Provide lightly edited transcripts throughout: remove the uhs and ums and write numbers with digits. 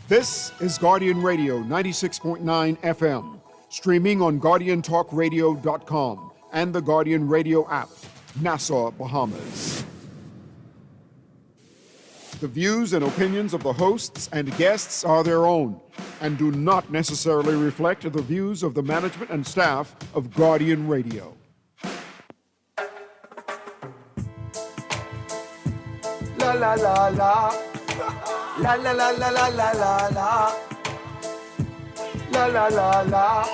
This is Guardian Radio 96.9 FM, streaming on GuardianTalkRadio.com and the Guardian Radio app, Nassau, Bahamas. The views and opinions of the hosts and guests are their own and do not necessarily reflect the views of the management and staff of Guardian Radio. La la la la. La la la la la la la la. La la la la.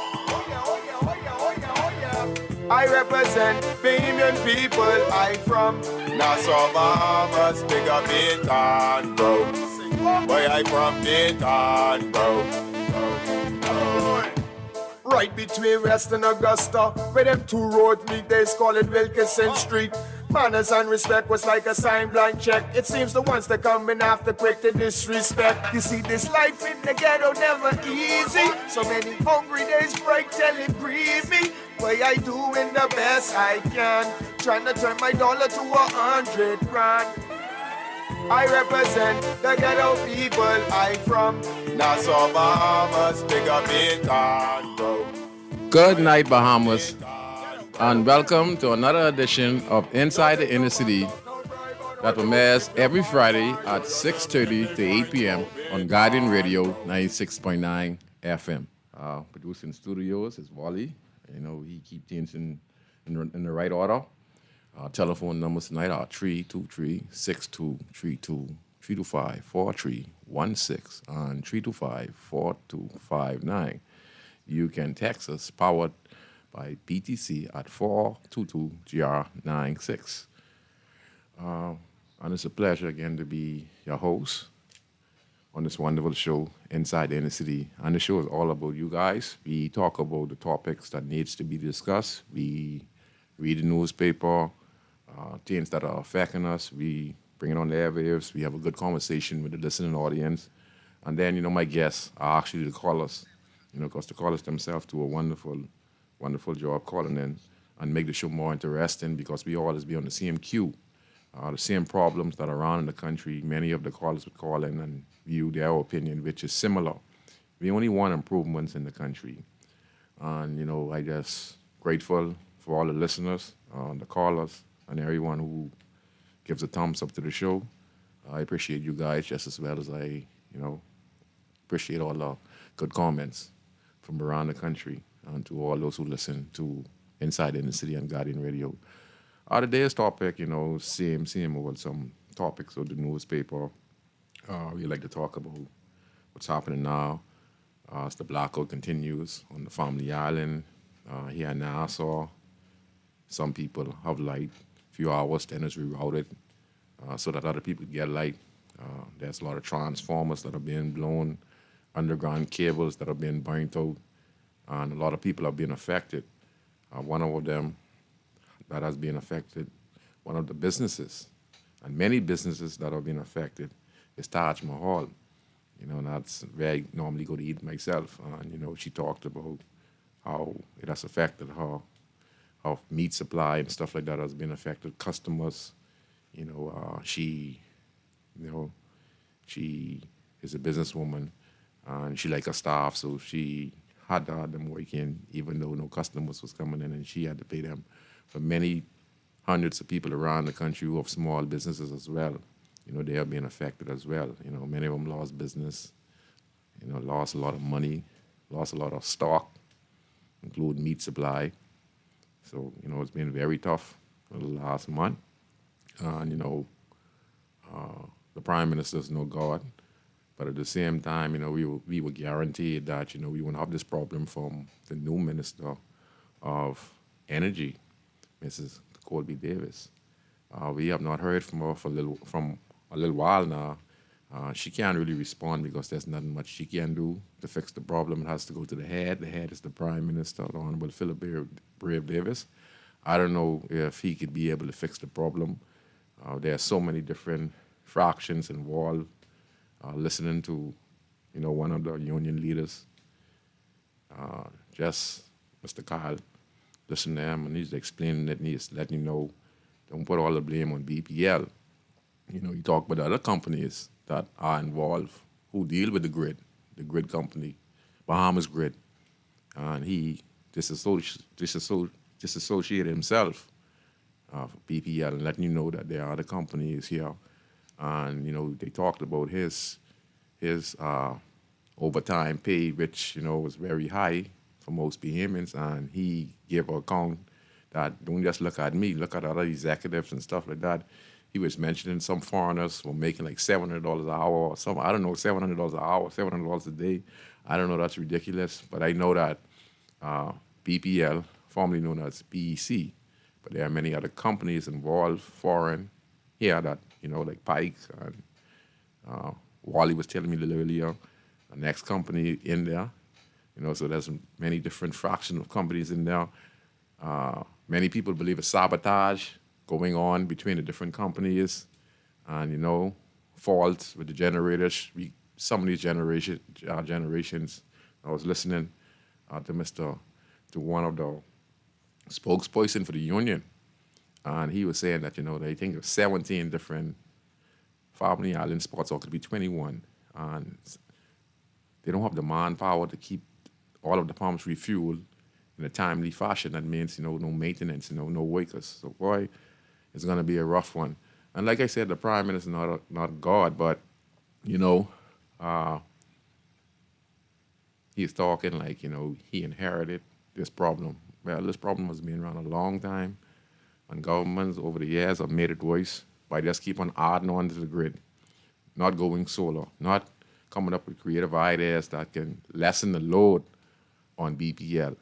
I represent Bahamian people. I from Nassau, Bahamas, big up Dayton, bro. Boy, I from Dayton, bro. Right between West and Augusta, where them two roads meet, they call it Wilkinson Street. Manners and respect was like a sign blank check. It seems the ones that coming after quick to disrespect. You see, this life in the ghetto never easy. So many hungry days break till it breathe me. Way I doing the best I can, trying to turn my dollar to 100 grand. I represent the ghetto people. I from Nassau, Bahamas, big up Dayton, bro. Good night, Bahamas, and welcome to another edition of Inside the Inner City that premieres every Friday at 6:30 to 8 p.m. on Guardian Radio 96.9 FM. Producing studios is Wally. You know, he keeps things in the right order. Our telephone numbers tonight are 323-6232, 325-4316, and 325-4259. You can text us, powered by BTC, at 422-GR96. And it's a pleasure again to be your host on this wonderful show, Inside the Inner City. And the show is all about you guys. We talk about the topics that needs to be discussed. We read the newspaper, things that are affecting us. We bring it on the airwaves. We have a good conversation with the listening audience. And then, my guests are actually the callers, because the callers themselves do a wonderful, wonderful job calling in and make the show more interesting because we always be on the same queue. The same problems that are around in the country, many of the callers would call in and view their opinion, which is similar. We only want improvements in the country. And, I just grateful for all the listeners, the callers, and everyone who gives a thumbs up to the show. I appreciate you guys just as well as I, appreciate all the good comments from around the country and to all those who listen to Inside in the City and Guardian Radio. Today's topic, same over some topics of the newspaper. We like to talk about what's happening now as the blackout continues on the Family Island here in Nassau. Some people have light, few hours, then it's rerouted so that other people get light. There's a lot of transformers that are being blown, underground cables that are being burnt out, and a lot of people are being affected. One of them that has been affected, one of the businesses, and many businesses that are being affected, is Taj Mahal. And that's where I normally go to eat myself. And, she talked about how it has affected her, how meat supply and stuff like that has been affected. Customers, she is a businesswoman, and she like her staff, so she had to have them working, even though no customers was coming in, and she had to pay them. For many hundreds of people around the country who have small businesses as well, they are being affected as well. Many of them lost business, lost a lot of money, lost a lot of stock, including meat supply. So, it's been very tough for the last month. And, the Prime Minister's no God. But at the same time, we were guaranteed that, we wouldn't have this problem from the new Minister of Energy, Mrs. Colby Davis. We have not heard from her from a little while now. She can't really respond because there's nothing much she can do to fix the problem. It has to go to the head. The head is the Prime Minister, the Honorable Philip Brave Davis. I don't know if he could be able to fix the problem. There are so many different fractions involved. Listening to, one of the union leaders, just Mr. Kyle, listen to him, and he's explaining it, and he's letting you know, don't put all the blame on BPL. You talk about other companies that are involved who deal with the grid company, Bahamas Grid, and he disassociated himself from BPL and letting you know that there are other companies here, and they talked about his overtime pay, which was very high for most Bahamians, and he gave an account that don't just look at me, look at other executives and stuff like that. He was mentioning some foreigners were making like $700 an hour or something. I don't know, $700 an hour, $700 a day. I don't know, that's ridiculous. But I know that BPL, formerly known as BEC, but there are many other companies involved, foreign, here that, like Pike and Wally was telling me a little earlier, the next company in there. So there's many different fractions of companies in there. Many people believe it's sabotage going on between the different companies, and faults with the generators. Some of these generations. I was listening to one of the spokesperson for the union, and he was saying that they think of 17 different family island spots, or it could be 21, and they don't have the manpower to keep all of the pumps refueled in a timely fashion. That means, no maintenance, no workers. So, boy, it's going to be a rough one. And like I said, the Prime Minister is not God, but, he's talking like, he inherited this problem. Well, this problem has been around a long time, and governments over the years have made it worse by just keep on adding on to the grid, not going solar, not coming up with creative ideas that can lessen the load on BPL.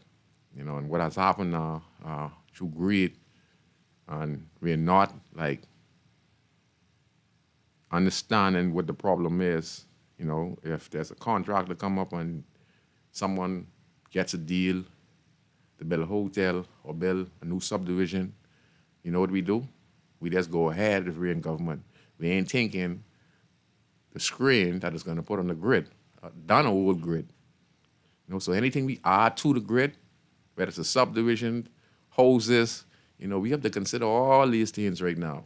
And what has happened now through greed, and we're not understanding what the problem is. If there's a contract to come up and someone gets a deal to build a hotel or build a new subdivision, you know what we do? We just go ahead if we're in government. We ain't thinking the screen that is going to put on the grid, done a old grid. So anything we add to the grid, whether it's a subdivision, hoses, we have to consider all these things right now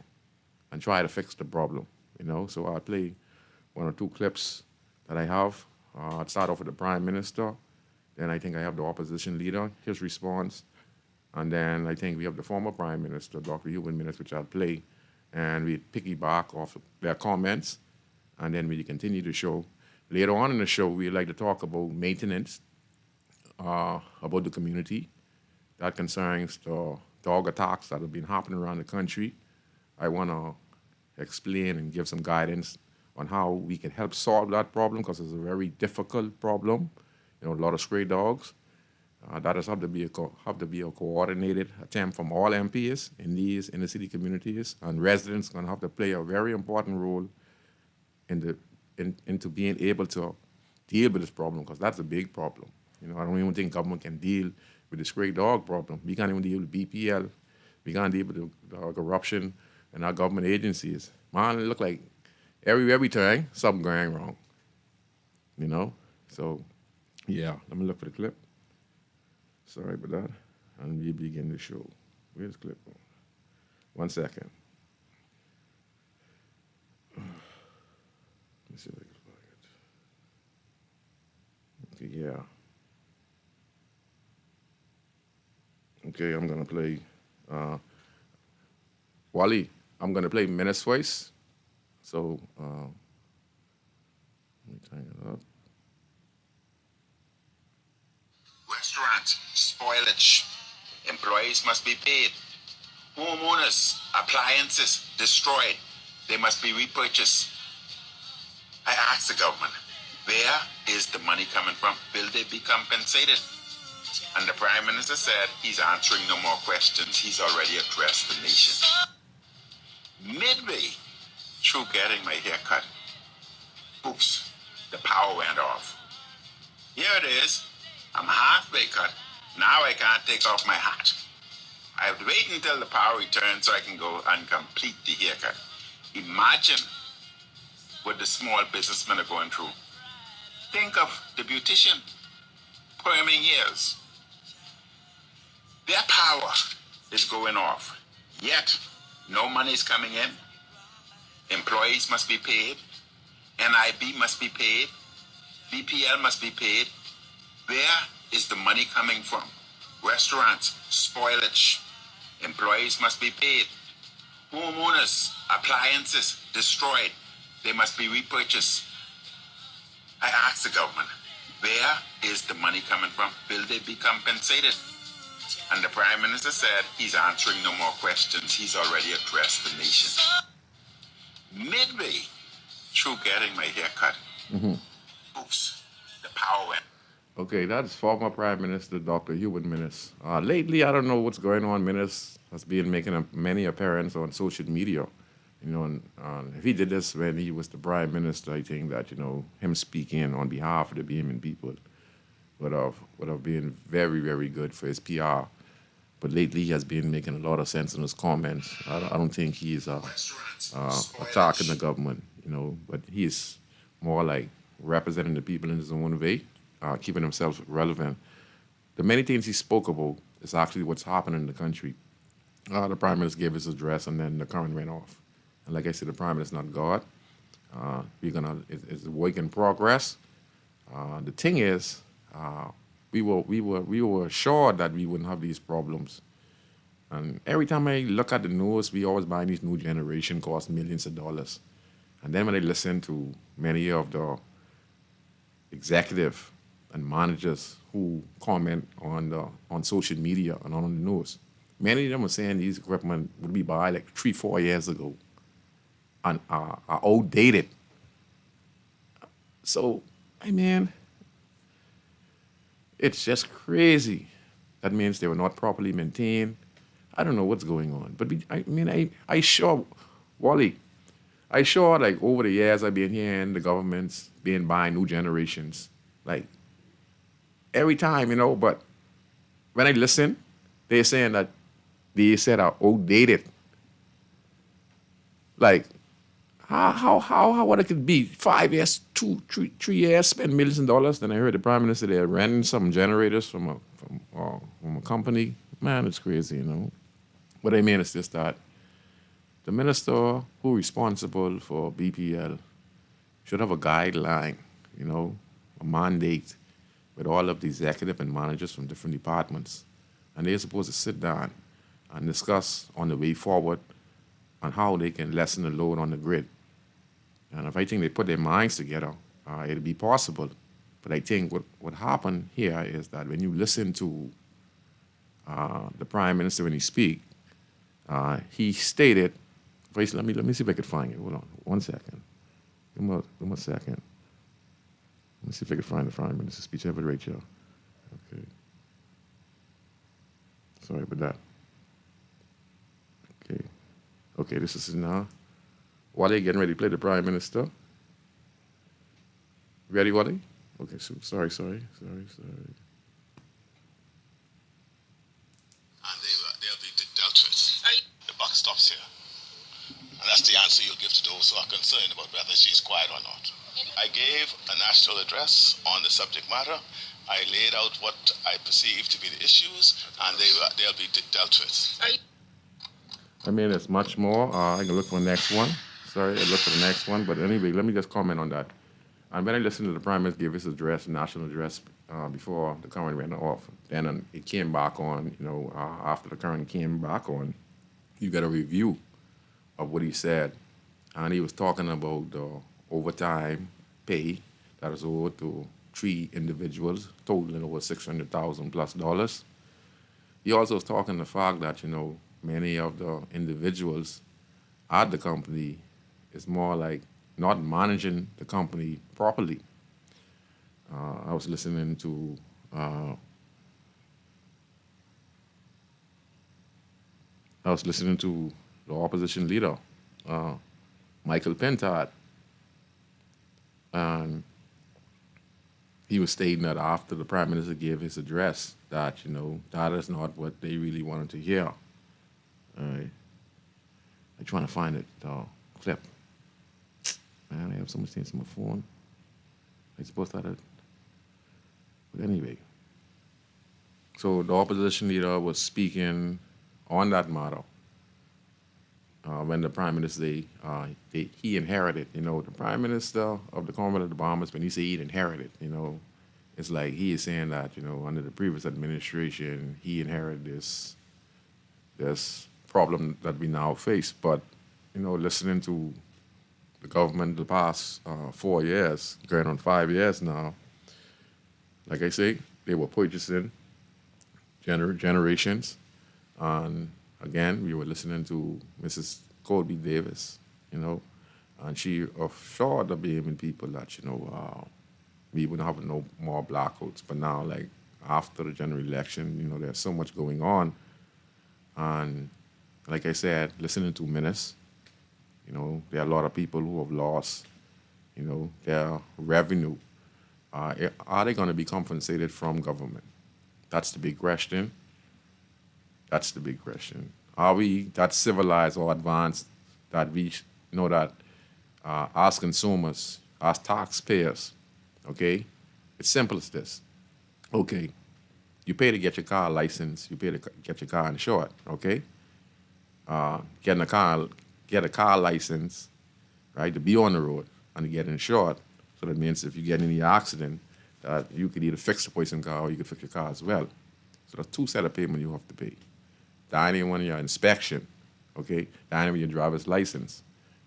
and try to fix the problem. So I'll play one or two clips that I have. I'll start off with the Prime Minister. Then I think I have the opposition leader, his response. And then I think we have the former Prime Minister, Dr. Hubert Minutes, which I'll play. And we piggyback off their comments. And then we continue the show. Later on in the show, we'd like to talk about maintenance, about the community. That concerns the dog attacks that have been happening around the country. I want to explain and give some guidance on how we can help solve that problem, because it's a very difficult problem. A lot of stray dogs. That has have to be a coordinated attempt from all MPs in the city communities, and residents going to have to play a very important role into being able to deal with this problem, because that's a big problem. I don't even think government can deal with the stray dog problem. We can't even deal with BPL. We can't deal with the corruption in our government agencies. Man, it look like every time something going wrong. So yeah, let me look for the clip. Sorry about that. And we begin the show. Where's the clip? 1 second. Let me see if I can find it. Okay, yeah. Okay, I'm gonna play Wally. I'm gonna play Menace Voice. So let me turn it up. Restaurants, spoilage. Employees must be paid. Homeowners, appliances destroyed. They must be repurchased. I asked the government, where is the money coming from? Will they be compensated? And the Prime Minister said he's answering no more questions. He's already addressed the nation. Midway through getting my hair cut, oops, the power went off. Here it is. I'm halfway cut. Now I can't take off my hat. I have to wait until the power returns so I can go and complete the haircut. Imagine what the small businessmen are going through. Think of the beautician, perming hairs. Their power is going off, yet no money is coming in. Employees must be paid. NIB must be paid. BPL must be paid. Where is the money coming from? Restaurants, spoilage. Employees must be paid. Homeowners, appliances destroyed. They must be repurchased. I asked the government, where is the money coming from? Will they be compensated? And the Prime Minister said he's answering no more questions. He's already addressed the nation. Midway through getting my hair cut, oops, the power went. Okay, that's former Prime Minister Dr. Hubert Minnis. Lately, I don't know what's going on. Minnis has been making many appearances on social media. You know, and if he did this when he was the Prime Minister, I think that, you know, him speaking on behalf of the Bahamian people would have been very, very good for his PR. But lately, he has been making a lot of sense in his comments. I don't think he's attacking the government, you know, but he's more like representing the people in his own way, keeping himself relevant. The many things he spoke about is actually what's happening in the country. The Prime Minister gave his address, and then the current went off. And like I said, the Prime Minister is not God. It's a work in progress. The thing is, we were assured that we wouldn't have these problems. And every time I look at the news, we always buy these new generation cost millions of dollars. And then when I listen to many of the executive and managers who comment on social media and on the news, many of them are saying these equipment would be buy like 3-4 years ago and are outdated. So, I mean, it's just crazy. That means they were not properly maintained. I don't know what's going on. But I sure, Wally, I sure, like, over the years I've been hearing the government's been buying new generations. Like, every time, you know, but when I listen, they're saying that they said are outdated. Like, how what it could be 5 years, 3 years, spend millions of dollars. Then I heard the Prime Minister they're renting some generators from a company. Man, it's crazy, you know. What I mean is just that the minister who responsible for BPL should have a guideline, you know, a mandate with all of the executive and managers from different departments. And they're supposed to sit down and discuss on the way forward on how they can lessen the load on the grid. And if I think they put their minds together, it'll be possible. But I think what happened here is that when you listen to the Prime Minister when he speak, he stated, wait, let me see if I can find it. Hold on, 1 second. Give him a second. Let me see if I can find the Prime Minister's speech. I have it right here. Okay. Sorry about that. Okay. Okay, this is now. Wally getting ready to play the Prime Minister. Ready, Wally? Okay, so sorry. And they'll be dealt with. The buck stops here. And that's the answer you'll give to those who are concerned about whether she's quiet or not. I gave a national address on the subject matter. I laid out what I perceive to be the issues, and they'll be dealt with. I mean, there's much more. I can look for the next one. Sorry, I look for the next one. But anyway, let me just comment on that. And when I listened to the Prime Minister give his address, national address, before the current went off, then it came back on, you know, after the current came back on, you got a review of what he said. And he was talking about the overtime pay that is owed to 3 individuals, totaling over $600,000 plus. He also was talking the fact that, you know, many of the individuals at the company is more like not managing the company properly. I was listening to the opposition leader, Michael Pentard, and he was stating that after the Prime Minister gave his address that, you know, that is not what they really wanted to hear. I'm trying to find it, clip. Man, I have so much things on my phone. I supposed to have it. But anyway. So the opposition leader was speaking on that matter. when the Prime Minister, he inherited, the Prime Minister of the Commonwealth of the Bahamas, when he say he inherited, it's like he is saying that, under the previous administration, he inherited this problem that we now face. But, listening to the government the past 4 years, going on 5 years now, like I say, they were purchasing generations. And again, we were listening to Mrs. Colby Davis, and she assured the Bahamian people that, we wouldn't have no more blackouts. But now, like, after the general election, there's so much going on. And like I said, listening to Menace, there are a lot of people who have lost, their revenue. Are they going to be compensated from government? That's the big question. That's the big question. Are we that civilized or advanced that we know that as consumers, as taxpayers, okay, it's simple as this. Okay, you pay to get your car license, you pay to get your car insured, okay? Get a car license, right, to be on the road and to get insured. So that means if you get in any accident, that you could either fix the person car or you could fix your car as well. So there's two set of payment you have to pay. The item one, your inspection, okay? The item your driver's license,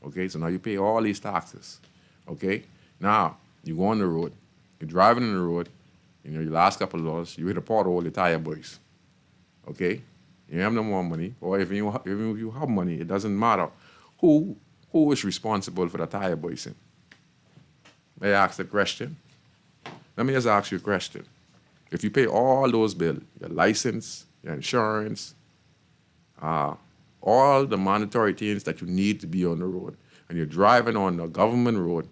okay? So now you pay all these taxes, okay? Now, you go on the road, you're driving on the road, your last couple of dollars, you hit a pothole, your tire breaks, okay? You have no more money, or if you have money, it doesn't matter. Who is responsible for the tire breaking? May I ask the question? Let me just ask you a question. If you pay all those bills, your license, your insurance, all the mandatory things that you need to be on the road, and you're driving on a government road,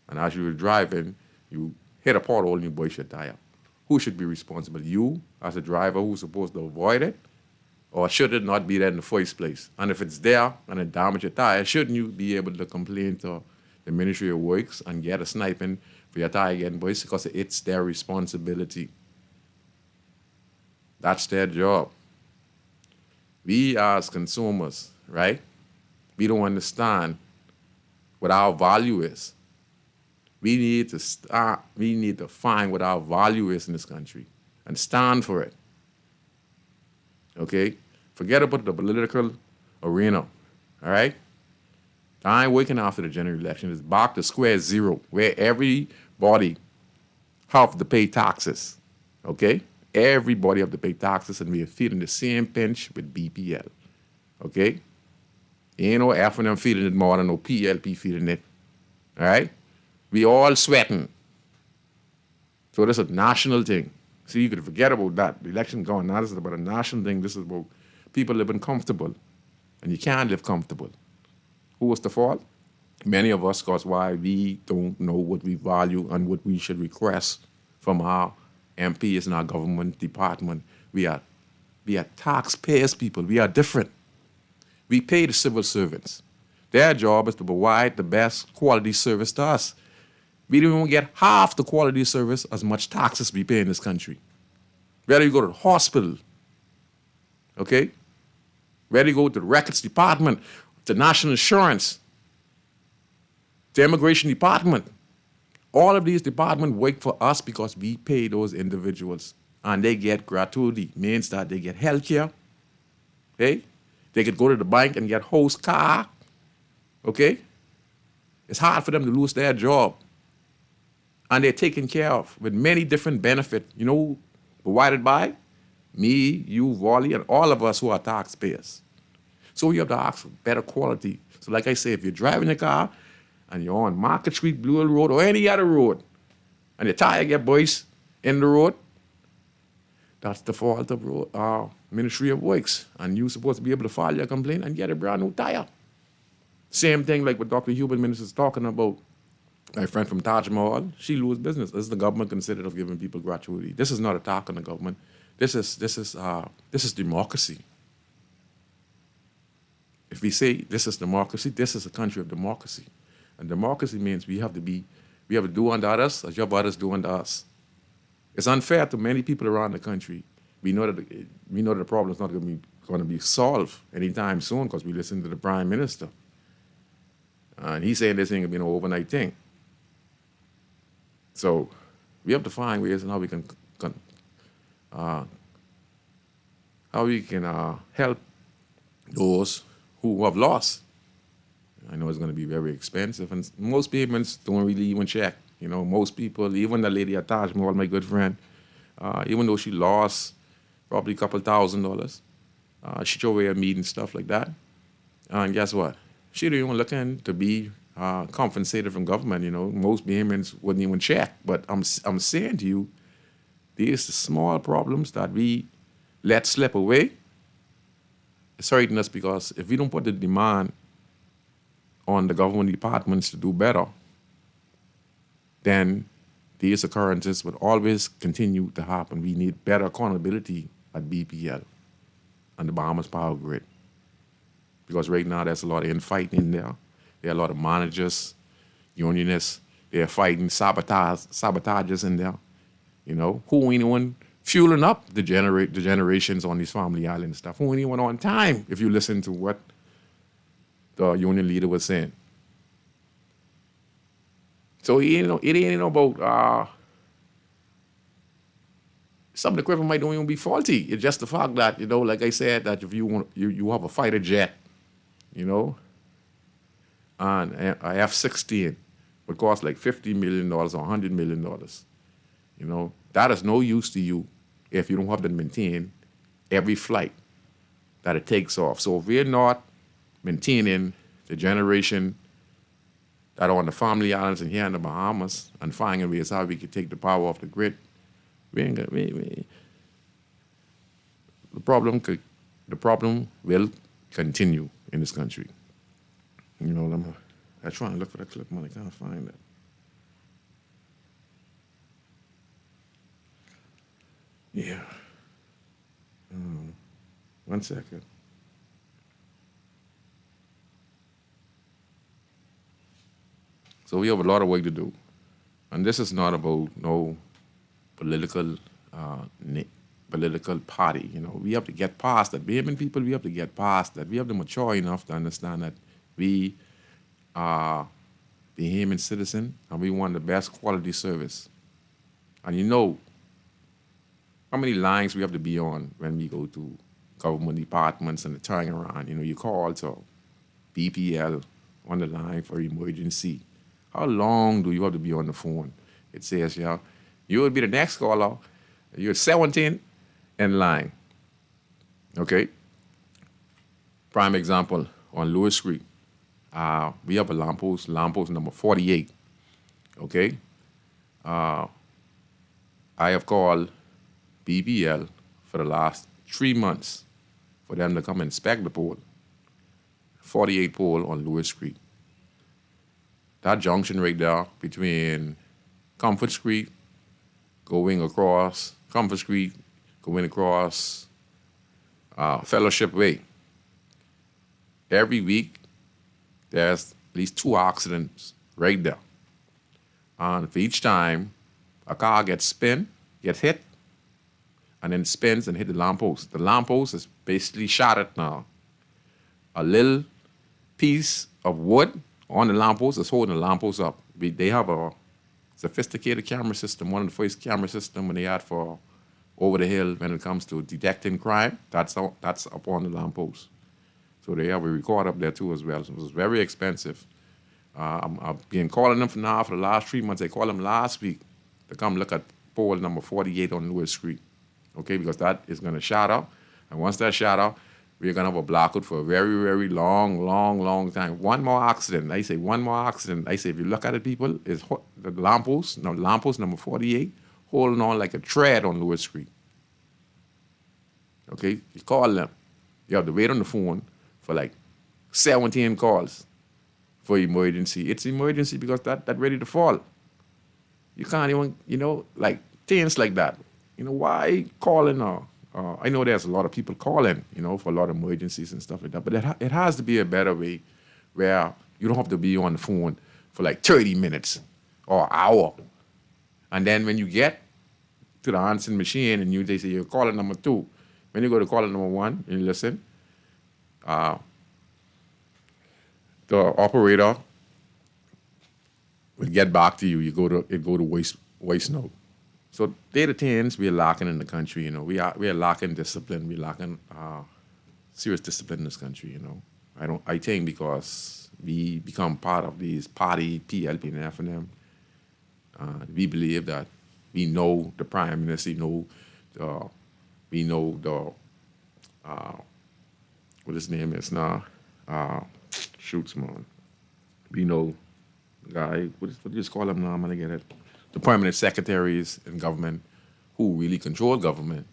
and as you're driving, you hit a pothole and you burst your tire. Who should be responsible? You, as a driver who's supposed to avoid it? Or should it not be there in the first place? And if it's there and it damages your tire, shouldn't you be able to complain to the Ministry of Works and get a sniping for your tire getting burst because it's their responsibility? That's their job. We as consumers, right? We don't understand what our value is. We need to find what our value is in this country and stand for it. Okay? Forget about the political arena, all right? I ain't working after the general election. It's back to square zero, where everybody have to pay taxes, okay? Everybody have to pay taxes, and we are feeling the same pinch with BPL, okay? Ain't no F and M feeling it more than no PLP feeling it, all right? We all sweating. So this is a national thing. See, you could forget about that. The election gone. Now this is about a national thing. This is about people living comfortable. And you can't live comfortable. Who was the fault? Many of us, because why we don't know what we value and what we should request from our MPs and our government department. We are taxpayers people. We are different. We pay the civil servants. Their job is to provide the best quality service to us. We don't even get half the quality service as much taxes we pay in this country. Whether you go to the hospital, okay? Whether you go to the records department, the national insurance, the immigration department, all of these departments work for us because we pay those individuals. And they get gratuity, means that they get health care, okay? They could go to the bank and get house car, okay? It's hard for them to lose their job. And they're taken care of with many different benefits, provided by me, you, Wally, and all of us who are taxpayers. So you have to ask for better quality. So like I say, if you're driving a car and you're on Market Street, Blue Hill Road, or any other road, and your tire get burst in the road, that's the fault of our Ministry of Works. And you're supposed to be able to file your complaint and get a brand new tire. Same thing like what Dr. Hubert Minister is talking about. My friend from Taj Mahal, she lose business. Is the government considered of giving people gratuity? This is not an attack on the government. This is democracy. If we say this is democracy, this is a country of democracy. And democracy means we have to do unto others as your brothers do unto us. It's unfair to many people around the country. We know that the problem is not going to be going to be solved anytime soon because we listen to the Prime Minister. And he's saying this ain't going to be no overnight thing. So we have to find ways on how we can help those who have lost. I know it's going to be very expensive, and most payments don't really even check. You know, most people, even the lady at Taj Mahal, my good friend, even though she lost probably a couple $1,000, she threw away a meat and stuff like that. And guess what? She didn't even looking to be compensated from government. You know, most payments wouldn't even check. But I'm saying to you, these are small problems that we let slip away. It's hurting us because if we don't put the demand on the government departments to do better, then these occurrences would always continue to happen. We need better accountability at BPL and the Bahamas Power Grid. Because right now there's a lot of infighting in there. There are a lot of managers, unionists, they're fighting sabotages in there. You know, who ain't even fueling up the generations on these family island stuff? Who ain't even on time if you listen to what the union leader was saying. So it ain't about some of the equipment might don't even be faulty. It's just the fact that, you know, like I said, that if you have a fighter jet, you know, and a F-16 would cost like $50 million or $100 million. You know, that is no use to you if you don't have to maintain every flight that it takes off. So if we're not maintaining the generation that are on the family islands and here in the Bahamas and finding ways how we could take the power off the grid, the problem will continue in this country. You know, I'm trying to look for that clip, man. I can't find it. Yeah. 1 second. So we have a lot of work to do. And this is not about no political party. You know, we have to get past that. Bahamian people, we have to get past that. We have to mature enough to understand that we are Bahamian citizen and we want the best quality service. And you know how many lines we have to be on when we go to government departments and the turning around. You know, you call to BPL on the line for emergency. How long do you have to be on the phone? It says, yeah, you will be the next caller. You're 17 in line. Okay? Prime example, on Lewis Street, we have a lamppost number 48. Okay? I have called BBL for the last 3 months for them to come inspect the pole. 48 pole on Lewis Street. That junction right there between Comfort Street, going across Comfort Street, going across Fellowship Way. Every week, there's at least 2 accidents right there. And for each time, a car gets hit, and then spins and hit the lamppost. The lamppost is basically shattered now. A little piece of wood on the lamppost is holding the lamppost up. They have a sophisticated camera system, one of the first camera systems when they had for over the hill when it comes to detecting crime. That's up on the lamppost. So they have a record up there too as well. So it was very expensive. I've been calling them for the last 3 months. I called them last week to come look at pole number 48 on Lewis Street. Okay, because that is going to shatter. And once that shatter, we're going to have a blackout for a very, very long time. One more accident. I say if you look at it, people, is the lamppost number 48, holding on like a thread on Lewis Street. Okay, you call them. You have to wait on the phone for like 17 calls for emergency. It's emergency because that ready to fall. You can't even, like things like that. Why calling I know there's a lot of people calling, for a lot of emergencies and stuff like that, but it has to be a better way where you don't have to be on the phone for like 30 minutes or an hour. And then when you get to the answering machine and they say you're calling number 2, When you go to caller number 1 and you listen, the operator will get back to you. It go to voice note. So they're the things we're lacking in the country. You know, we are lacking discipline. We're lacking serious discipline in this country. You know, I think because we become part of these party PLP and FNM, we believe that we know the prime minister. We know the what his name is now. Shoots, man. We know the guy. What do you just call him now? I'm gonna get it. The permanent secretaries in government who really control government.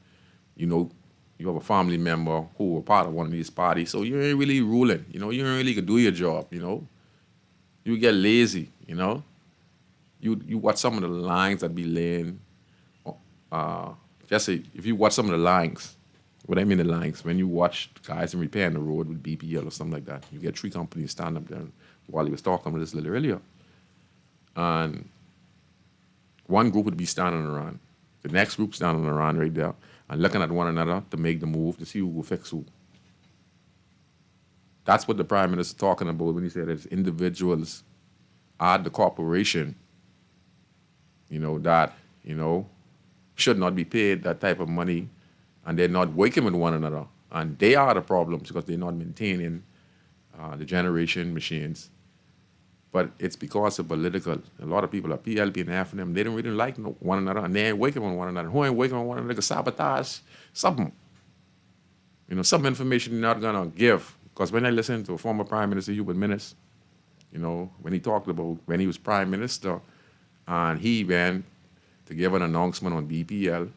You know, you have a family member who are part of one of these parties, so you ain't really ruling. You know, you ain't really gonna do your job. You know, you get lazy. You know, you watch some of the lines that be laying. Just say if you watch some of the lines. What I mean the lines, when you watch guys in repairing the road with BPL or something like that, you get 3 companies stand up there while he was talking with this a little earlier. And one group would be standing around. The next group standing around right there and looking at one another to make the move to see who will fix who. That's what the Prime Minister talking about when he said it's individuals at the corporation, you know, that, you know, should not be paid that type of money. And they're not working with one another. And they are the problems because they're not maintaining the generation machines. But it's because of political. A lot of people are PLP and FNM. They don't really like one another, and they ain't working with one another. Who ain't working with one another? They can sabotage something. You know, some information you're not going to give. Because when I listen to former Prime Minister Hubert Minnis, you know, when he talked about when he was Prime Minister, and he went to give an announcement on BPL,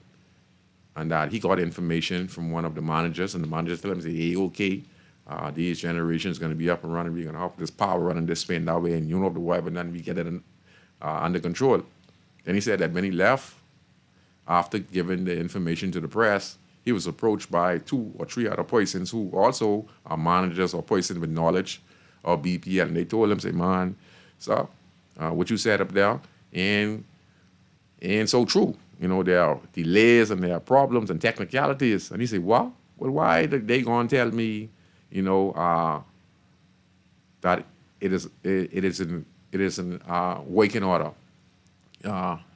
and that he got information from one of the managers, and the managers tell him, say, hey, okay, these generations going to be up and running. We're going to have this power running this way and that way, and you know the way, but then we get it under control. Then he said that when he left, after giving the information to the press, he was approached by 2 or 3 other persons who also are managers or persons with knowledge of BPL, and they told him, say, man, so what you said up there ain't so true. You know, there are delays and there are problems and technicalities. And he said, what? Well, why did they going to tell me, you know, that it is in working order?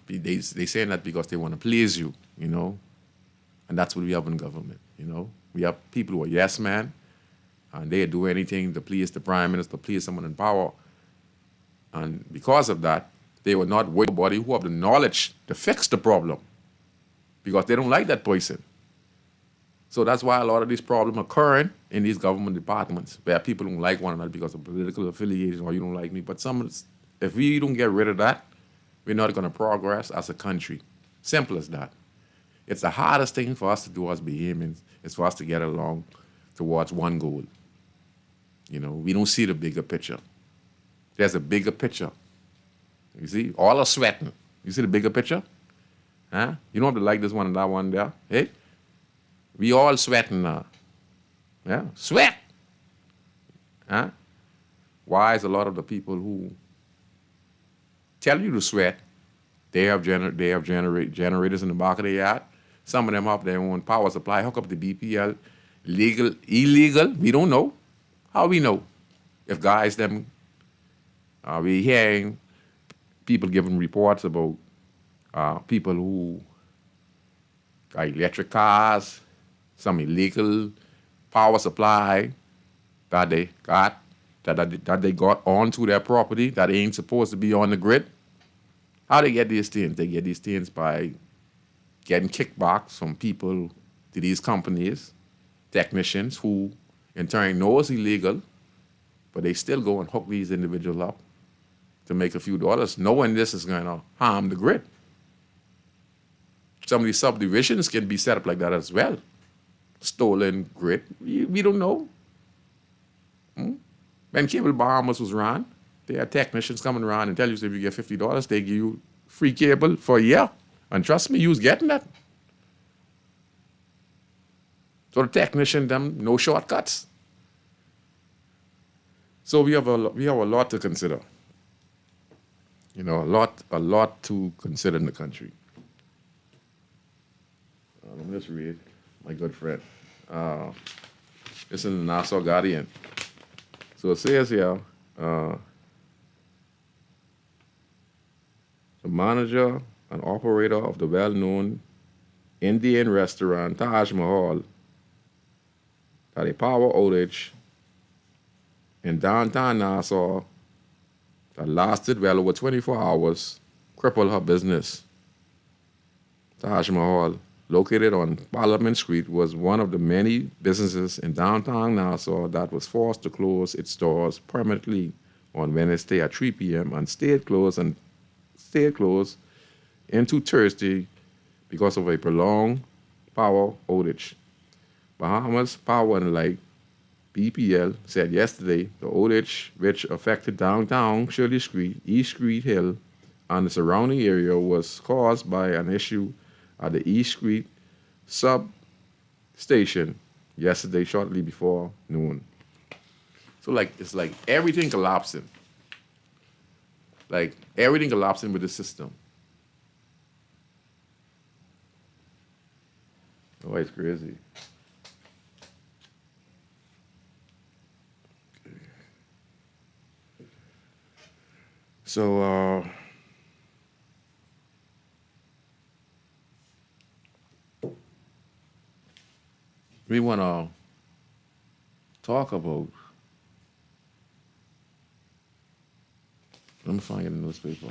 They saying that because they want to please you, you know. And that's what we have in government, you know. We have people who are yes men, and they do anything to please the prime minister, to please someone in power. And because of that, they will not work with somebody who have the knowledge to fix the problem because they don't like that person. So that's why a lot of these problems are occurring in these government departments where people don't like one another because of political affiliation or you don't like me. But if we don't get rid of that, we're not going to progress as a country. Simple as that. It's the hardest thing for us to do as Bahamians is for us to get along towards one goal. You know, we don't see the bigger picture. There's a bigger picture. You see, all are sweating. You see the bigger picture? Huh? You don't have to like this one and that one there. Hey? We all sweating now. Yeah? Sweat! Huh? Why is a lot of the people who tell you to sweat, they have generators in the back of their yard. Some of them have their own power supply, hook up the BPL. Legal, illegal, we don't know. How we know? If guys, them, we hearing people giving reports about people who got electric cars, some illegal power supply that they got, that they got onto their property that ain't supposed to be on the grid. How they get these things? They get these things by getting kickbacks from people to these companies, technicians who in turn know it's illegal, but they still go and hook these individuals up to make a few dollars, knowing this is going to harm the grid. Some of these subdivisions can be set up like that as well. Stolen grid, we don't know. When cable Bahamas was run, they had technicians coming around and tell you, so if you get $50, they give you free cable for a year. And trust me, you was getting that. So the technician, them, no shortcuts. So we have a lot to consider. You know, a lot to consider in the country. Let me just read my good friend. It's in the Nassau Guardian. So it says here, the manager and operator of the well-known Indian restaurant Taj Mahal had a power outage in downtown Nassau that lasted well over 24 hours, crippled her business. Taj Mahal, located on Parliament Street, was one of the many businesses in downtown Nassau that was forced to close its doors permanently on Wednesday at 3 p.m. and stayed closed into Thursday because of a prolonged power outage. Bahamas Power and Light, BPL, said yesterday the outage, which affected downtown Shirley Street, East Street Hill, and the surrounding area, was caused by an issue at the East Street substation yesterday shortly before noon. So it's like everything collapsing. Like everything collapsing with the system. Oh, it's crazy. So we want to talk about. Let me find a newspaper.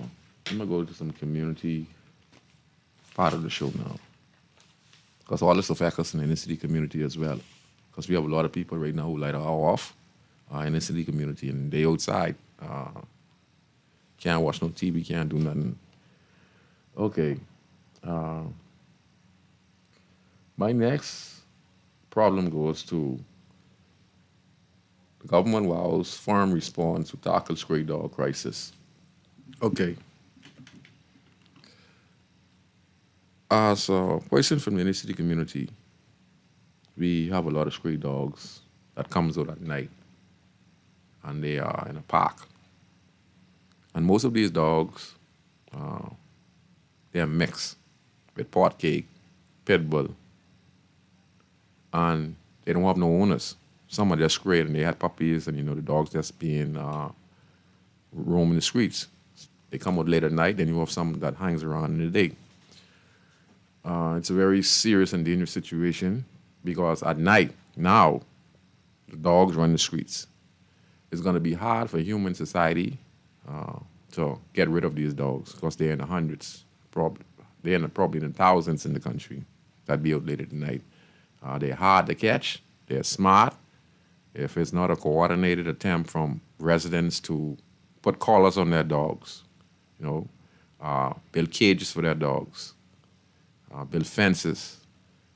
I'm gonna go to some community part of the show now, because all this affects us in the inner city community as well. Because we have a lot of people right now who light our off in the city community, and they outside. Can't watch no TV, can't do nothing. Okay. My next problem goes to the government vows firm response to tackle stray dog crisis. Okay. As a person from the inner city community, we have a lot of stray dogs that comes out at night, and they are in a park. And most of these dogs, they're mixed with pot cake, pit bull, and they don't have no owners. Some are just stray and they had puppies, and the dogs just being roaming the streets. They come out late at night, then you have some that hangs around in the day. It's a very serious and dangerous situation because at night, now, the dogs run the streets. It's going to be hard for human society to get rid of these dogs because they're in the hundreds, probably in the thousands in the country that be out late at night. They're hard to catch. They're smart. If it's not a coordinated attempt from residents to put collars on their dogs, build cages for their dogs, build fences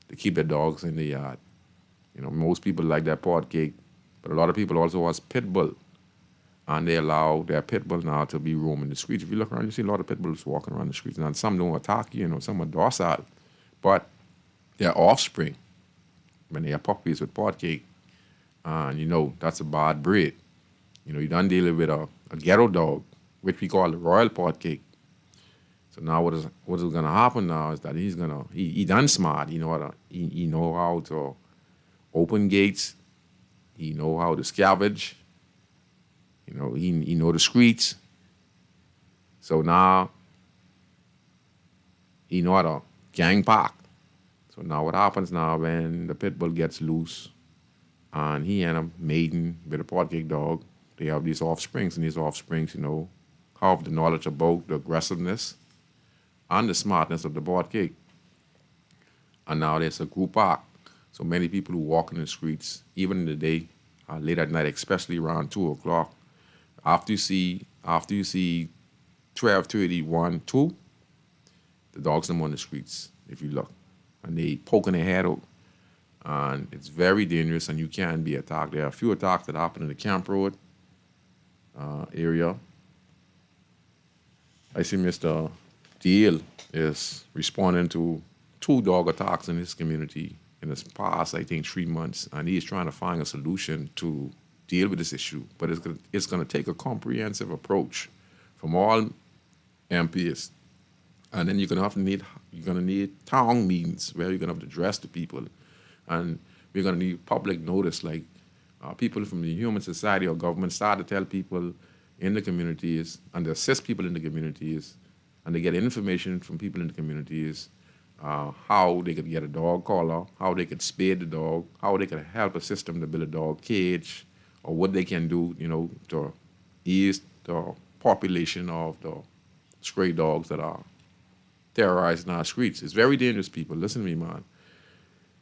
to keep their dogs in the yard. Most people like their pot cake, but a lot of people also has pit bull, and they allow their pit bull now to be roaming the streets. If you look around, you see a lot of pit bulls walking around the streets. And some don't attack you, some are docile, but their offspring, when they are puppies with pot cake, and that's a bad breed. You done dealing with a ghetto dog, which we call the royal pot cake. So now what is going to happen now is that he done smart. He know how to open gates. He know how to scavenge. He know the streets. So now he know how to gang pack. So now what happens now when the pit bull gets loose and he end up mating with a pot cake dog, they have these offsprings, and these offsprings, have the knowledge about the aggressiveness and the smartness of the pot cake. And now there's a group pack. So many people who walk in the streets, even in the day, late at night, especially around 2 o'clock, after you see 12:30, 1, 2, the dogs are on the streets, if you look. And they poking their head out. And it's very dangerous, and you can be attacked. There are a few attacks that happen in the Camp Road area. I see Mr. Deal is responding to 2 dog attacks in his community in the past, I think, 3 months, and he's trying to find a solution to deal with this issue. But it's going to take a comprehensive approach from all MPs, and then you're going to need town meetings where you're going to have to address the people. And we're going to need public notice, like people from the human society or government start to tell people in the communities and to assist people in the communities and to get information from people in the communities, how they could get a dog collar, how they could spay the dog, how they could help a system to build a dog cage, or what they can do, to ease the population of the stray dogs that are terrorizing our streets. It's very dangerous, people. Listen to me, man.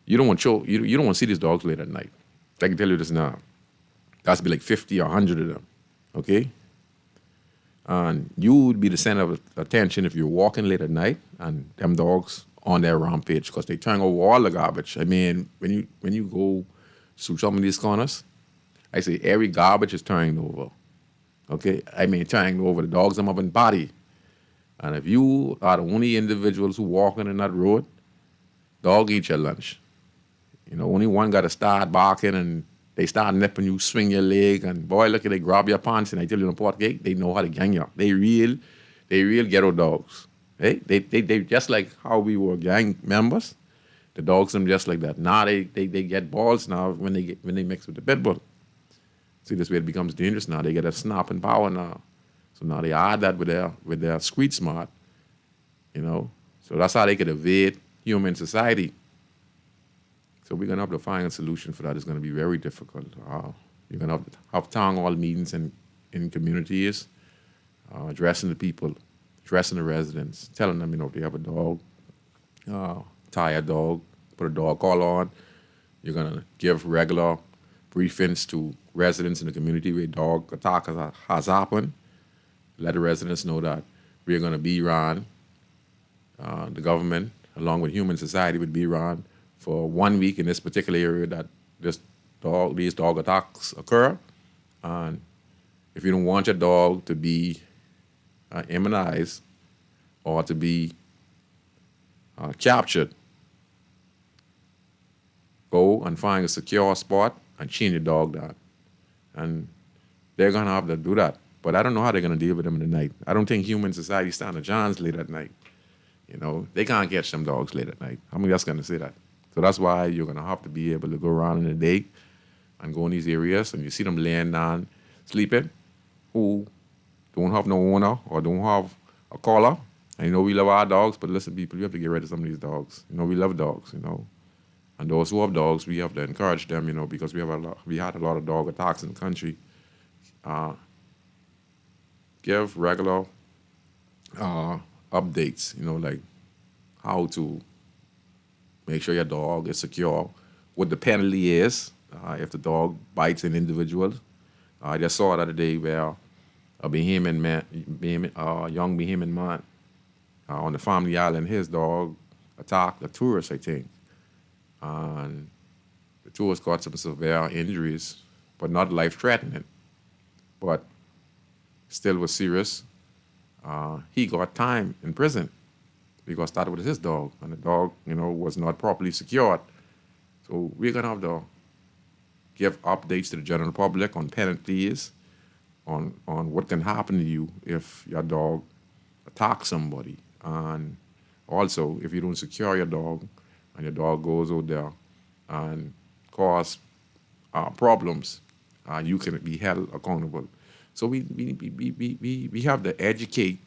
You don't want you don't want to see these dogs late at night. I can tell you this now. That's be like 50 or 100 of them, okay? And you would be the center of attention if you're walking late at night and them dogs on their rampage because they turn over all the garbage. I mean, when you go through some of these corners, I say every garbage is turning over, okay? I mean, turning over. The dogs them up in body. And if you are the only individuals who walking in that road, dog eat your lunch. Only one got to start barking and they start nipping you, swing your leg, and boy, look at they grab your pants, and I tell you in the port gate, they know how to gang you. They real ghetto dogs. Hey? They just like how we were gang members. The dogs them just like that. Now they get balls now when they mix with the pit bull. See, this way it becomes dangerous now. They get a snap and power now. So now they add that with their street smart. So that's how they could evade human society. So we're going to have to find a solution for that. It's going to be very difficult. You're going to have town hall meetings in communities, addressing the people, addressing the residents, telling them, if they have a dog, tie a dog, put a dog collar on. You're going to give regular briefings to residents in the community where dog attack has happened. Let the residents know that we're going to be around the government, along with human society, would be around for 1 week in this particular area that these dog attacks occur. And if you don't want your dog to be immunized or to be captured, go and find a secure spot and chain your dog down. And they're going to have to do that. But I don't know how they're going to deal with them in the night. I don't think human society stand a chance late at night. They can't catch them dogs late at night. I'm just going to say that. So that's why you're going to have to be able to go around in the day and go in these areas and you see them laying down, sleeping, who don't have no owner or don't have a collar. And we love our dogs, but listen, people, you have to get rid of some of these dogs. We love dogs, And those who have dogs, we have to encourage them, because we had a lot of dog attacks in the country. Give regular updates, like how to make sure your dog is secure, what the penalty is if the dog bites an individual. I just saw the other day where a young Bahamian man on the family island, his dog attacked a tourist, I think. And the tourist got some severe injuries, but not life-threatening, but still was serious. He got time in prison because that was his dog, and the dog, was not properly secured. So we're going to have to give updates to the general public on penalties, on what can happen to you if your dog attacks somebody. And also, if you don't secure your dog and your dog goes out there and cause problems, you can be held accountable. So we have to educate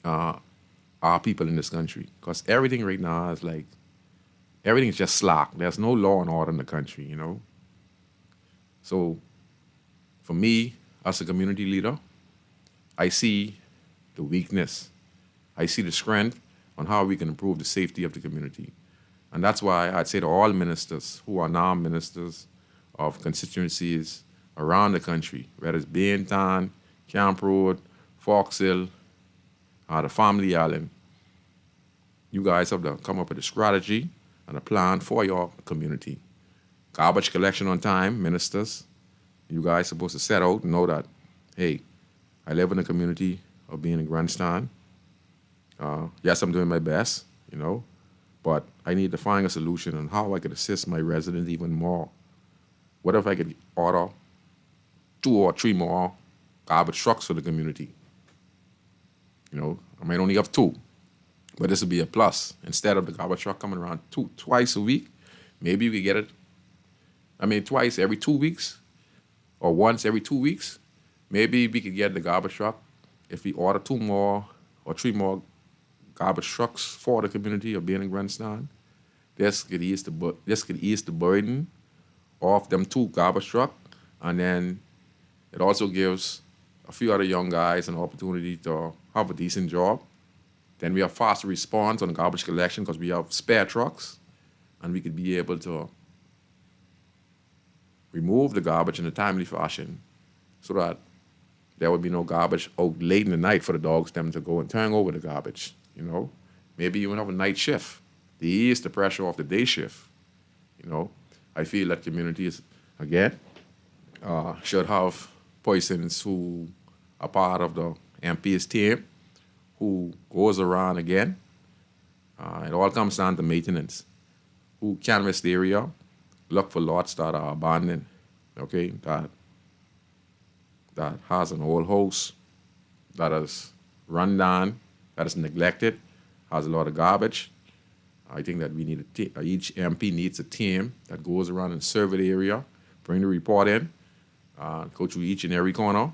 our people in this country, because everything right now is like, everything is just slack. There's no law and order in the country, So for me, as a community leader, I see the weakness. I see the strength on how we can improve the safety of the community. And that's why I'd say to all ministers who are now ministers of constituencies around the country, whether it's Baintown, Camp Road, Fox Hill, the Family Island, you guys have to come up with a strategy and a plan for your community. Garbage collection on time, ministers. You guys supposed to set out and know that, hey, I live in a community of being in Grandstand. Yes, I'm doing my best, but I need to find a solution on how I could assist my residents even more. What if I could order 2 or 3 more garbage trucks for the community? I might only have 2, but this would be a plus. Instead of the garbage truck coming around twice a week, Maybe we could get it, twice every 2 weeks or once every 2 weeks. Maybe we could get the garbage truck if we order 2 more or 3 more garbage trucks for the community of being in Grandstand. This could ease the burden off them 2 garbage truck, and then it also gives a few other young guys an opportunity to have a decent job. Then we have faster response on garbage collection because we have spare trucks, and we could be able to remove the garbage in a timely fashion so that there would be no garbage out late in the night for the dogs them to go and turn over the garbage, you know. Maybe even have a night shift to ease the pressure off the day shift, you know. I feel that communities, again, should have persons who are part of the MP's team who goes around again. It all comes down to maintenance. Who canvass the area, look for lots that are abandoned, okay, that has an old house, that is run down, that is neglected, has a lot of garbage. I think that we need each MP needs a team that goes around and survey the area, bring the report in, go through each and every corner,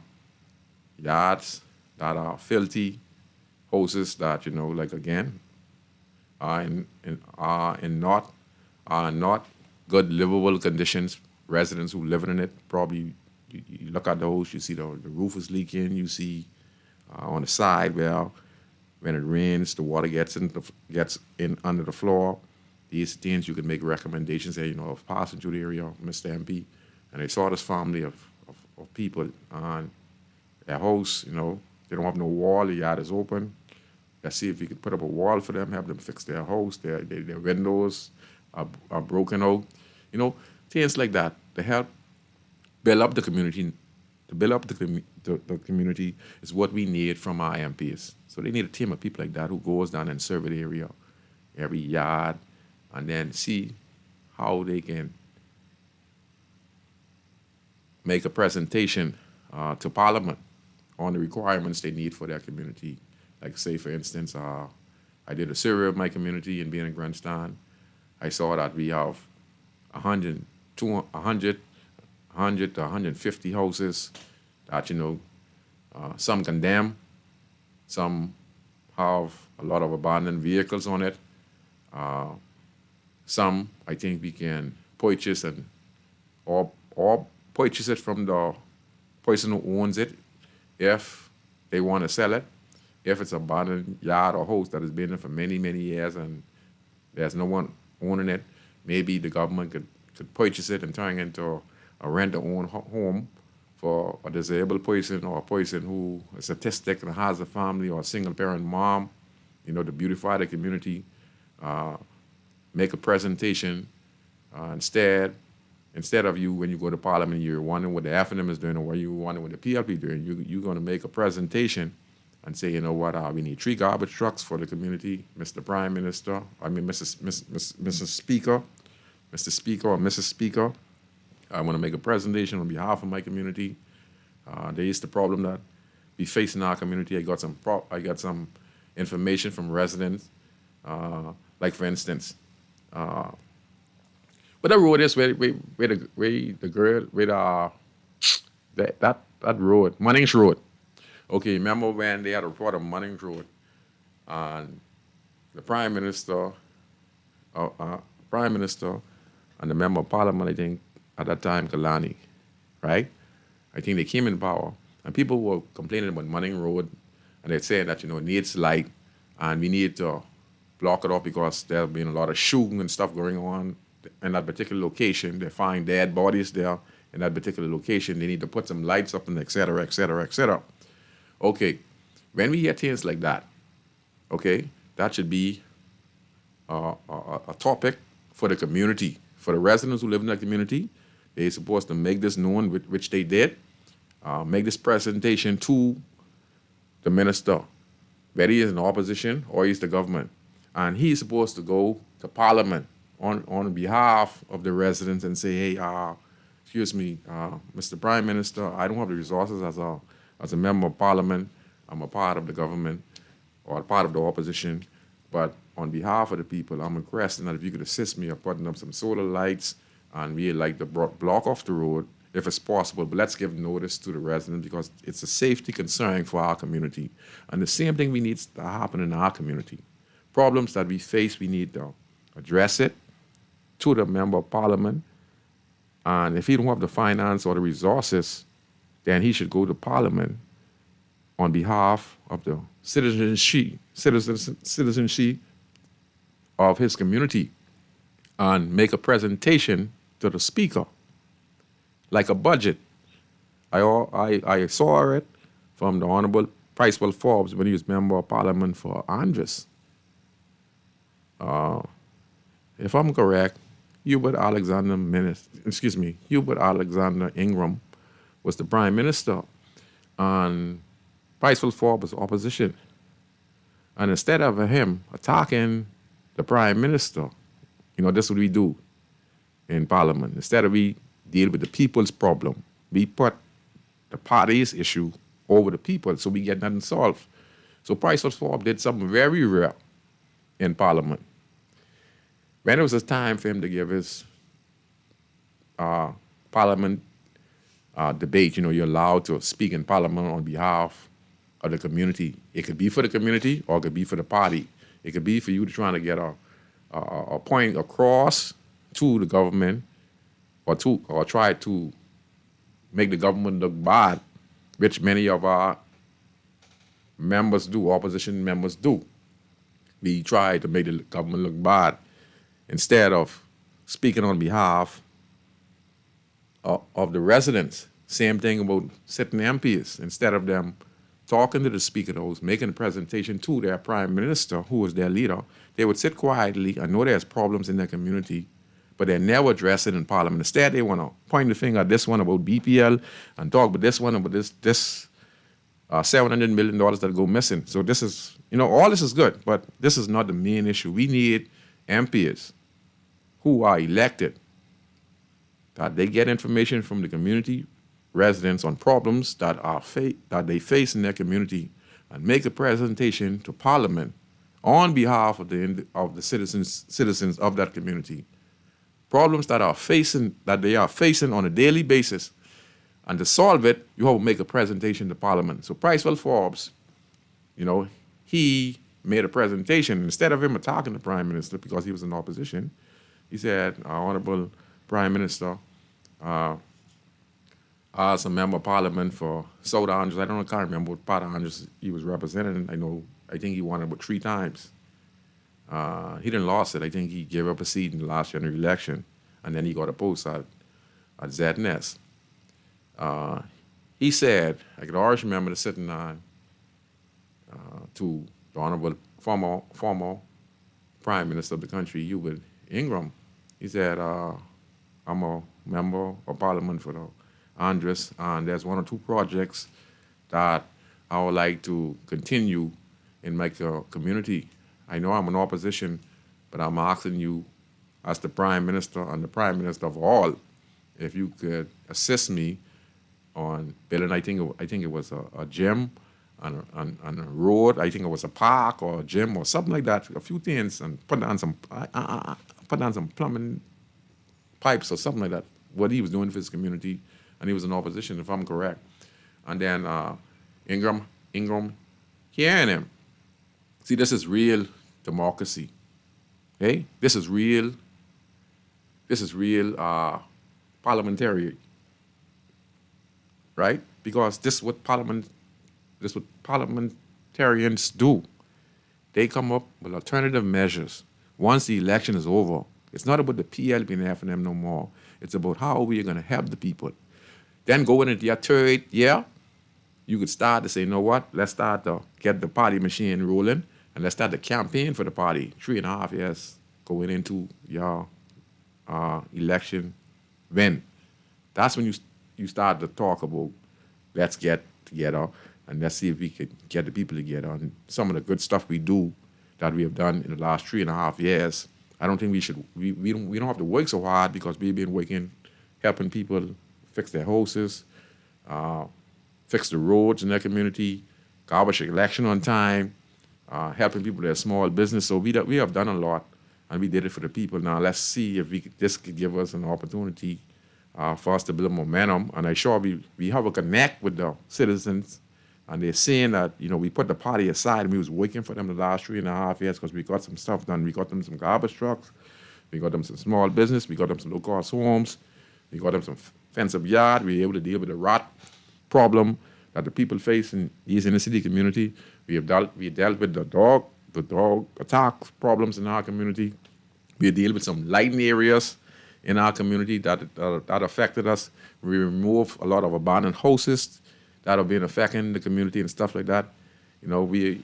yards that are filthy, houses that, you know, like again, are in not good livable conditions. Residents who live in it, probably you look at the house, you see the roof is leaking, you see on the side where when it rains, the water gets in under the floor. These things you can make recommendations there, you know, of passing through the area, Mr. MP. And they saw this family of people on their house, you know, they don't have no wall, the yard is open. Let's see if we could put up a wall for them, have them fix their house, their windows are broken out. You know, things like that to help build up the community. To build up the community is what we need from our MPs. So they need a team of people like that who goes down and survey the area, every yard, and then see how they can make a presentation to Parliament on the requirements they need for their community. Like, say, for instance, I did a survey of my community in being in Grandstand. I saw that we have 100 to 150 houses that, you know, some condemned, some have a lot of abandoned vehicles on it. Some, I think we can purchase or purchase it from the person who owns it if they want to sell it. If it's an abandoned yard or house that has been there for many, many years and there's no one owning it, maybe the government could purchase it and turn it into a rent-to-own home for a disabled person or a person who is autistic and has a family, or a single-parent mom, you know, to beautify the community, make a presentation. Instead of you, when you go to Parliament, you're wondering what the FNM is doing or what you're wondering what the PLP is doing. You're going to make a presentation and say, you know what, we need 3 garbage trucks for the community, Mr. Prime Minister, Mrs. Speaker, Mr. Speaker or Mrs. Speaker. I want to make a presentation on behalf of my community. There is the problem that we face in our community. I got some information from residents, like for instance, but that road is where that road, Munnings Road. Okay, remember when they had a report of Munnings Road, and the Prime Minister, and the Member of Parliament, I think at that time, Kalani, right? I think they came in power, and people were complaining about Munnings Road, and they're saying that, you know, it needs light, and we need to block it off because there have been a lot of shooting and stuff going on in that particular location. They find dead bodies there in that particular location. They need to put some lights up and et cetera, et cetera, et cetera. Okay, when we get things like that, okay, that should be a topic for the community, for the residents who live in that community. They're supposed to make this known, which they did, make this presentation to the minister, whether he is in opposition or he's the government. And he's supposed to go to Parliament on behalf of the residents and say, hey, excuse me, Mr. Prime Minister, I don't have the resources as a member of Parliament. I'm a part of the government or a part of the opposition. But on behalf of the people, I'm requesting that if you could assist me of putting up some solar lights and we like to block off the road if it's possible. But let's give notice to the residents because it's a safety concern for our community. And the same thing we need to happen in our community. Problems that we face, we need to address it to the member of parliament. And if he don't have the finance or the resources, then he should go to parliament on behalf of the citizenship of his community and make a presentation to the speaker, like a budget. I saw it from the Honorable Pricewell Forbes when he was member of parliament for Andres. If I'm correct, Hubert Alexander Ingram was the prime minister, and Pricewell Forbes was opposition. And instead of him attacking the prime minister, this is what we do in parliament. Instead of we deal with the people's problem, we put the party's issue over the people so we get nothing solved. So Pricewell Forbes did something very rare in parliament. When it was a time for him to give his parliament debate, you're allowed to speak in parliament on behalf of the community. It could be for the community or it could be for the party. It could be for you to trying to get a point across to the government or try to make the government look bad, which many of our members do, opposition members do. We try to make the government look bad instead of speaking on behalf of the residents. Same thing about sitting MPs. Instead of them talking to the Speaker of the House, making a presentation to their prime minister, who was their leader, they would sit quietly and know there's problems in their community, but they never address it in parliament. Instead, they want to point the finger at this one about BPL and talk about this one about this $700 million that go missing. So this is, all this is good, but this is not the main issue. We need MPs who are elected, that they get information from the community residents on problems that they face in their community and make a presentation to Parliament on behalf of the citizens of that community. Problems that they are facing on a daily basis, and to solve it, you have to make a presentation to Parliament. So Pricewell Forbes, he made a presentation. Instead of him attacking the Prime Minister because he was in opposition, he said, Honorable Prime Minister, as a member of Parliament for South Andres, I can't remember what part of Andres he was representing. I think he won it about 3 times. He didn't lose it. I think he gave up a seat in the last general election, and then he got a post at ZNS. He said, I could always remember sitting on to the Honorable former Prime Minister of the country, Hubert Ingram. He said, I'm a member of Parliament for the Andres, and there's 1 or 2 projects that I would like to continue in my community. I know I'm in opposition, but I'm asking you as the Prime Minister and the Prime Minister of all, if you could assist me on building, I think it was a gym and a road. I think it was a park or a gym or something like that, a few things, and put down some plumbing pipes or something like that, what he was doing for his community, and he was in opposition, if I'm correct. And then Ingram hearing him. See, this is real democracy. Okay? This is real parliamentary, right? Because this is what parliamentarians do. They come up with alternative measures once the election is over. It's not about the PL being there for them no more. It's about how we are going to help the people. Then going into your 3rd year, you could start to say, you know what, let's start to get the party machine rolling, and let's start the campaign for the party. 3.5 years going into your election win. That's when you start to talk about, let's get together and let's see if we can get the people together. And some of the good stuff we do that we have done in the last 3.5 years, I don't think we don't have to work so hard because we've been working, helping people fix their houses, fix the roads in their community, garbage collection on time, helping people with their small business. So we have done a lot, and we did it for the people. Now let's see if this could give us an opportunity for us to build momentum. And I'm sure we have a connect with the citizens, and they're saying that, we put the party aside and we was working for them the last 3.5 years because we got some stuff done. We got them some garbage trucks, we got them some small business, we got them some low-cost homes, we got them some fence-up yard. We were able to deal with the rot problem that the people face in these inner city community. We dealt with the dog attack problems in our community. We deal with some lighting areas in our community that affected us. We removed a lot of abandoned houses that have been affecting the community and stuff like that. We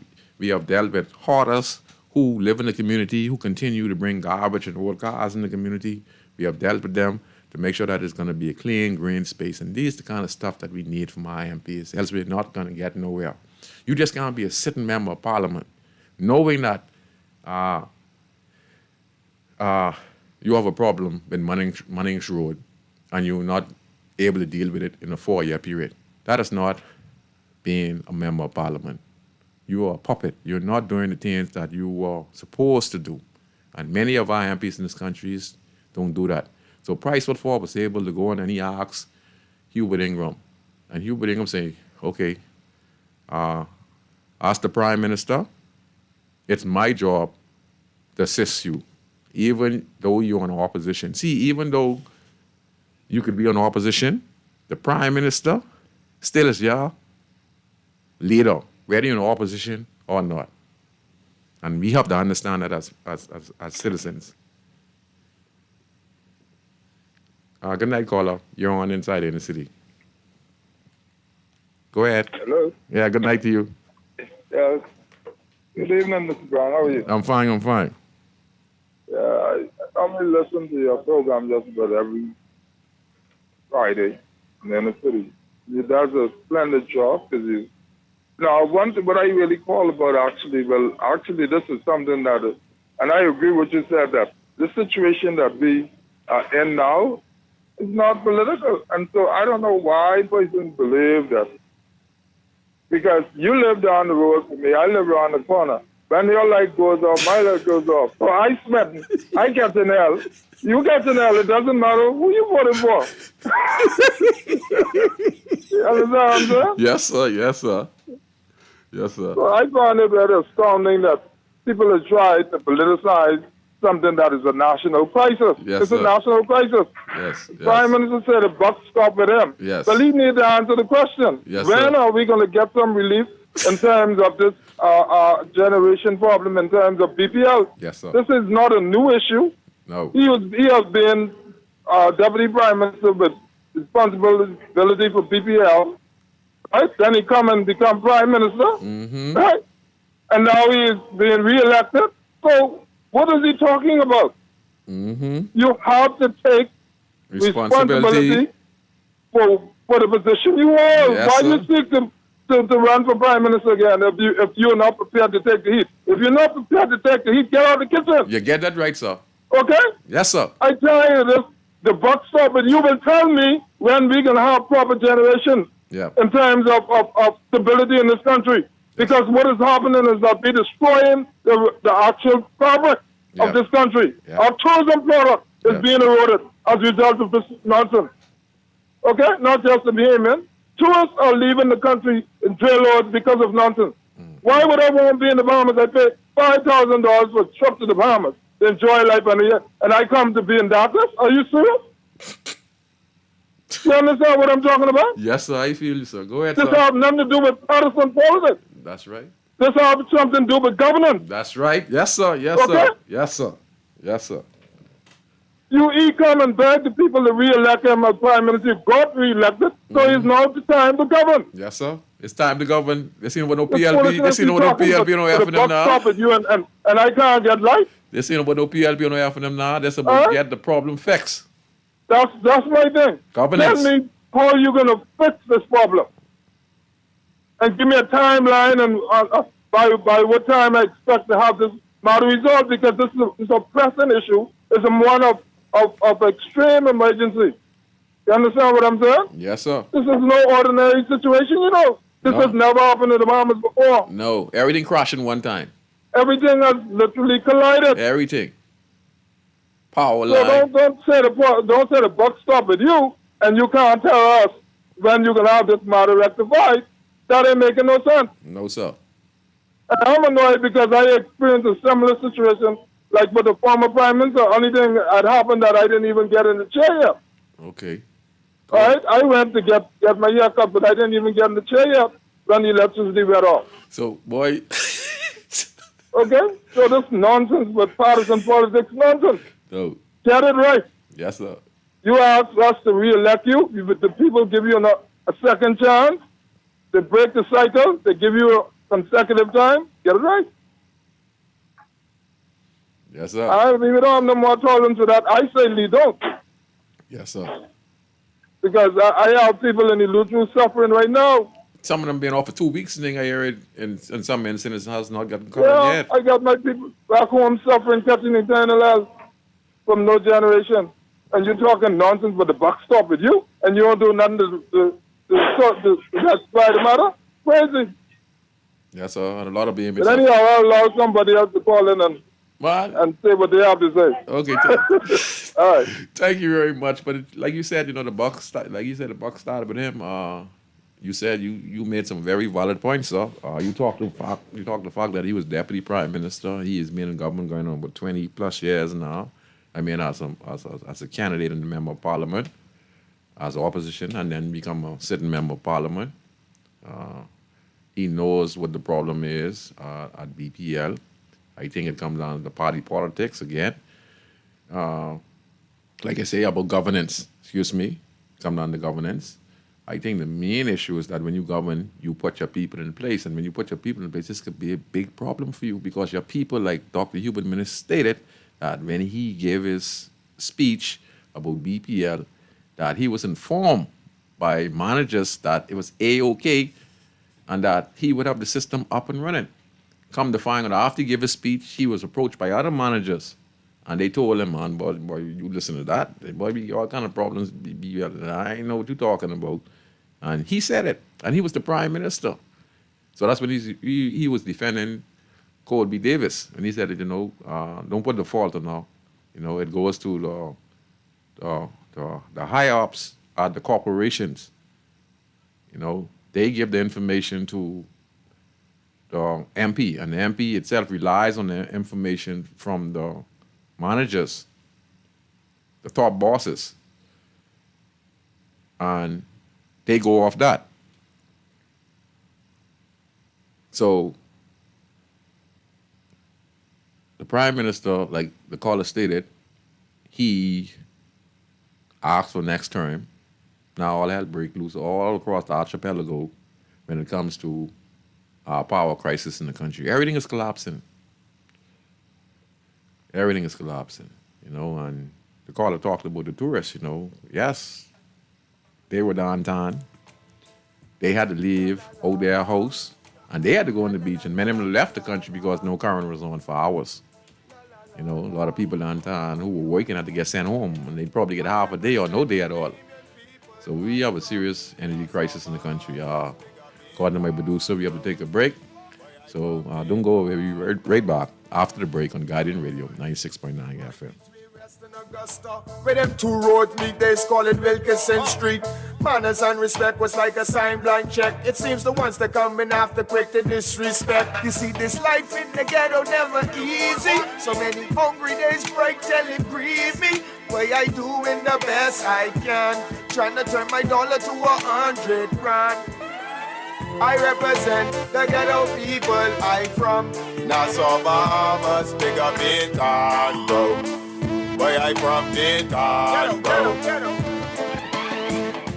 have dealt with hoarders who live in the community, who continue to bring garbage and old cars in the community. We have dealt with them to make sure that it's going to be a clean, green space. And these are the kind of stuff that we need from our MPs, else we're not going to get nowhere. You just can't be a sitting member of parliament knowing that you have a problem with Mannings Road and you're not able to deal with it in a 4-year period. That is not being a member of parliament. You are a puppet. You're not doing the things that you are supposed to do. And many of our MPs in this country don't do that. So Price Woodford was able to go in and he asked Hubert Ingram. And Hubert Ingram said, okay, ask the Prime Minister, it's my job to assist you, even though you're in opposition. See, even though you could be in opposition, the Prime Minister still is your leader, whether you're in opposition or not. And we have to understand that as citizens. Good night, caller. You're on Inside in the City. Go ahead. Hello. Yeah, good night to you. Yes. Good evening, Mr. Brown. How are you? I'm fine. Yeah, I only listen to your program just about every Friday in the city. He does a splendid job because you. Now, what I really call about actually, this is something that is, and I agree with you said that the situation that we are in now is not political. And so I don't know why persons believe that. Because you live down the road from me, I live around the corner. When your light goes off, my light goes off. So I get an L. You get an L. It doesn't matter who you voted for. You understand what I'm saying? Yes, sir. So I find it very astounding that people have tried to politicize something that is a national crisis. Yes, it's sir. a national crisis. Yes. The Prime Minister said the buck stopped with him. Yes. But he needs to answer the question. Yes, when sir. are we going to get some relief in terms of this generation problem in terms of BPL? Yes, sir. This is not a new issue. No. He has been Deputy Prime Minister with responsibility for BPL. Right? Then he come and become Prime Minister. Mm-hmm. Right? And now he is being re-elected. So what is he talking about? Mm-hmm. You have to take responsibility for the position you hold. Yes, Why sir. you seek to run for Prime Minister again if you're not prepared to take the heat? If you're not prepared to take the heat, get out of the kitchen. You get that right, sir. Okay? Yes, sir. I tell you this, the buck stop, but you will tell me when we can have proper generation Yeah. in terms of stability in this country. Because what is happening is that we're destroying the actual fabric of this country. Yeah. Our tourism product is being eroded as a result of this nonsense. Okay? Not just the behavior. Tourists are leaving the country in trailloads because of nonsense. Why would I want to be in the Bahamas? I pay $5,000 for a trip to the Bahamas to enjoy life and I come to be in darkness? Are you serious? You understand what I'm talking about? Yes, sir. I feel you, sir. Go ahead, This sir. has nothing to do with partisan politics. That's right. This has something to do with governance. That's right. Yes, sir. Yes, Okay. sir. Yes, sir. Yes, sir. He come and beg the people to re-elect him as Prime Minister. He got re-elected, so it's now the time to govern. Yes, sir. It's time to govern. They see no The PLP. They politics see no you're talking PLP about, no air the for them buck now. stop at you and I can't get life. They see no PLP no air for them now. That's about get the problem fixed. That's my thing. Governance. Tell me how you're going to fix this problem. And give me a timeline and by what time I expect to have this matter resolved, because this is a pressing issue. It's one of extreme emergency. You understand what I'm saying? Yes, sir. This is no ordinary situation. You know, This has never happened to the Bahamas before. No, everything crashing one time. Everything has literally collided. Everything. Power So line. don't say the buck stop with you, and you can't tell us when you can have this matter rectified. That ain't making no sense. No, sir. And I'm annoyed because I experienced a similar situation, like with the former prime minister. Only thing had happened that I didn't even get in the chair yet. Okay. All right, I went to get my haircut, but I didn't even get in the chair yet when the electricity went off. So, boy. Okay, so this nonsense with partisan politics, nonsense. No. Get it right. Yes, sir. You asked us to re-elect you. The people give you a second chance. They break the cycle. They give you a consecutive time. Get it right. Yes, sir. We don't have no more tolerance for that. I say we don't. Yes, sir. Because I have people in the Lutu suffering right now. Some of them been off for 2 weeks, and then I hear it in some incidents has not gotten covered yet. I got my people back home suffering, catching eternal hell from no generation. And you're talking nonsense, but the buck stop with you, and you don't do nothing to rectify the matter? Crazy. Yes, sir. And a lot of being. But anyhow, I'll allow somebody else to call in and say what they have to say. Okay. All right. Thank you very much. But like you said, the buck started with him. You said you made some very valid points, sir. You talked the fact that he was deputy prime minister. He has been in government going on about 20 plus years now. I mean, as a candidate and a member of parliament, as opposition, and then become a sitting member of parliament. He knows what the problem is at BPL. I think it comes down to the party politics again. Like I say about governance, come down to governance. I think the main issue is that when you govern, you put your people in place. And when you put your people in place, this could be a big problem for you because your people, like Dr. Hubert Minnis stated, that when he gave his speech about BPL, that he was informed by managers that it was A-OK and that he would have the system up and running. Come to find out, after he gave his speech, he was approached by other managers. And they told him, man, boy, you listen to that. Boy, be all kind of problems. I ain't know what you're talking about. And he said it. And he was the prime minister. So that's when he was defending Colby Davis. And he said, don't put the fault on her. It goes to the high-ups at the corporations. They give the information to the MP. And the MP itself relies on the information from the managers, the top bosses, and they go off that. So the prime minister, like the caller stated, he asked for next term. Now all hell break loose all across the archipelago when it comes to our power crisis in the country. Everything is collapsing. Everything is collapsing, and the caller talked about the tourists, Yes, they were downtown. They had to leave out their house, and they had to go on the beach, and many of them left the country because no current was on for hours. A lot of people downtown who were working had to get sent home, and they'd probably get half a day or no day at all. So we have a serious energy crisis in the country. According to my producer, we have to take a break. So don't go away. We'll be right back after the break on Guardian Radio, 96.9 FM. Where them two roads meet, they call it Wilkinson Street. Manners and respect was like a sign blank check. It seems the ones that come in after quick to disrespect. You see, this life in the ghetto never easy. So many hungry days break till it grieve me. Way I doing the best I can, trying to turn my dollar to 100 grand. I represent the ghetto people. I from Nassau, Bahamas, big up in town, bro. Where I from in town, bro.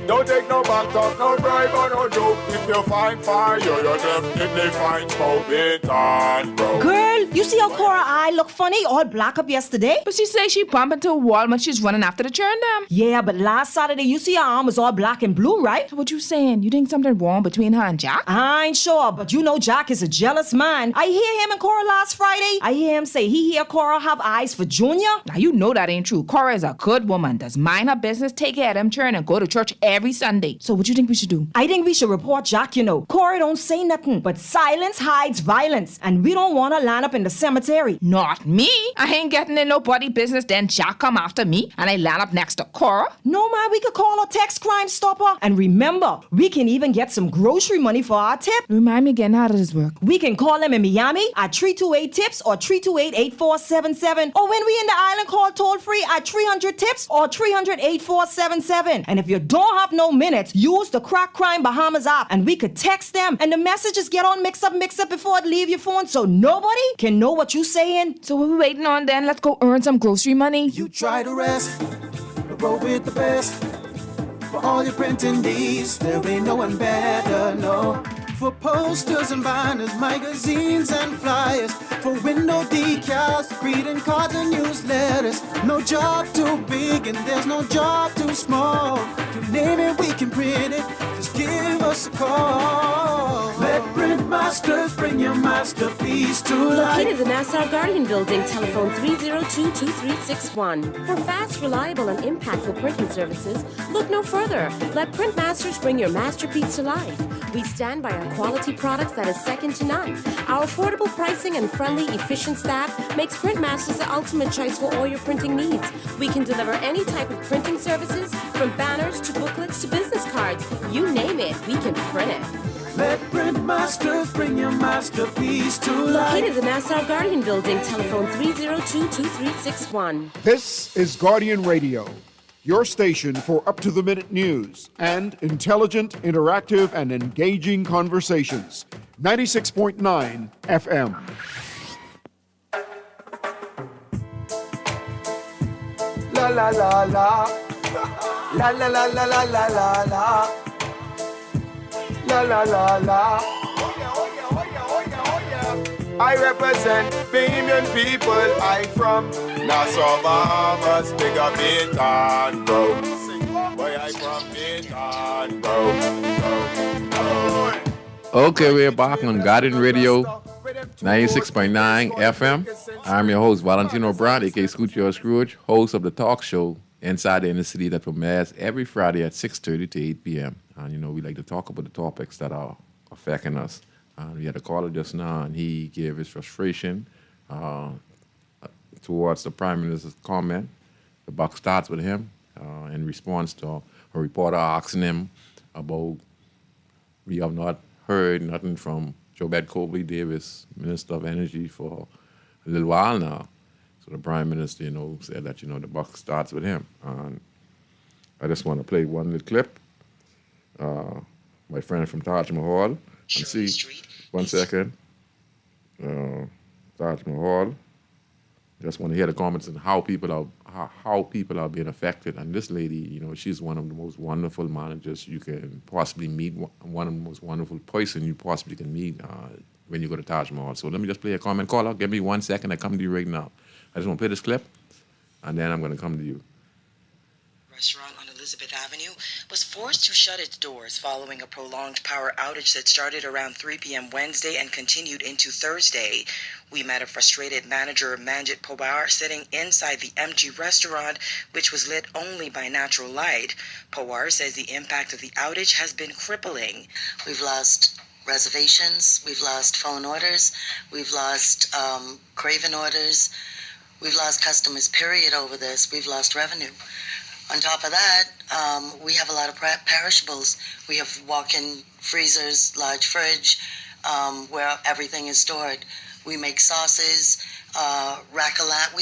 Don't take no back talk, no bribe or no joke. If you find fire, you definitely find smoke in town, bro. Girl, you see how Cora eye look funny, all black up yesterday? But she says she bumped into a wall when she's running after the churn dam. Yeah, but last Saturday, you see her arm was all black and blue, right? So what you saying? You think something wrong between her and Jack? I ain't sure, but you know Jack is a jealous man. I hear him and Cora last Friday. I hear him say he hear Cora have eyes for Junior. Now you know that ain't true. Cora is a good woman, does mind her business, take care of them churn, and go to church every every Sunday. So what you think we should do? I think we should report Jack, you know. Corey don't say nothing, but silence hides violence, and we don't want to line up in the cemetery. Not me. I ain't getting in nobody business. Then Jack come after me, and I land up next to Cora. No, man, we could call a text Crime Stopper. And remember, we can even get some grocery money for our tip. Remind me again, how does this work? We can call them in Miami at 328-TIPS or 328-8477. Or when we in the island, call toll-free at 300-TIPS or 300-8477. And if you don't have no minutes, use the Crack Crime Bahamas app and we could text them and the messages get on mix up before it leave your phone so nobody can know what you saying. So what we waiting on then? Let's go earn some grocery money. You try to rest, but roll with the best. For all your printing needs, there ain't no one better, no. For posters and banners, magazines and flyers. For window decals, greeting cards and newsletters. No job too big and there's no job too small. You name it, we can print it. Just give us a call. Let Print Masters bring your masterpiece to life. Located in the Nassau Guardian Building, telephone 302-2361. For fast, reliable, and impactful printing services, look no further. Let Print Masters bring your masterpiece to life. We stand by our quality products that is second to none. Our affordable pricing and friendly, efficient staff makes Print Masters the ultimate choice for all your printing needs. We can deliver any type of printing services, from banners to booklets to business cards. You name it, we can print it. Let Print Masters bring your masterpiece to life. Located in the Nassau Guardian Building, telephone 302-2361. This is Guardian Radio, your station for up-to-the-minute news and intelligent, interactive, and engaging conversations. 96.9 FM. La la la la. La la la la la la la la. La la la la. I represent Bahamian people. I from Nassau, Bahamas, big up Baton Rouge. Boy, I from Baton Rouge. Okay, we're back on Guardian Radio 96.9 FM. I'm your host, Valentino Brown, aka Scrooge, host of the talk show Inside the Inner City that premieres every Friday at 6:30 to 8 p.m. And, you know, we like to talk about the topics that are affecting us. We had a caller just now, and he gave his frustration towards the Prime Minister's comment. The buck starts with him in response to a reporter asking him about, we have not heard nothing from Jobette Colby Davis, Minister of Energy, for a little while now. So the Prime Minister, you know, said that, you know, the buck starts with him. And I just want to play one little clip. My friend from Taj Mahal. And see, 1 second. Taj Mahal. Just want to hear the comments on how people are being affected. And this lady, you know, she's one of the most wonderful managers you can possibly meet. One of the most wonderful person you possibly can meet when you go to Taj Mahal. So let me just play a comment. Caller, give me 1 second. I come to you right now. I just want to play this clip, and then I'm going to come to you. Restaurant on Elizabeth Avenue was forced to shut its doors following a prolonged power outage that started around 3 p.m. Wednesday and continued into Thursday. We met a frustrated manager, Manjit Pawar, sitting inside the empty restaurant, which was lit only by natural light. Pawar says the impact of the outage has been crippling. We've lost reservations, we've lost phone orders, we've lost craven orders, we've lost customers, period, over this. We've lost revenue. On top of that, we have a lot of perishables. We have walk-in freezers, large fridge, where everything is stored. We make sauces, raclette.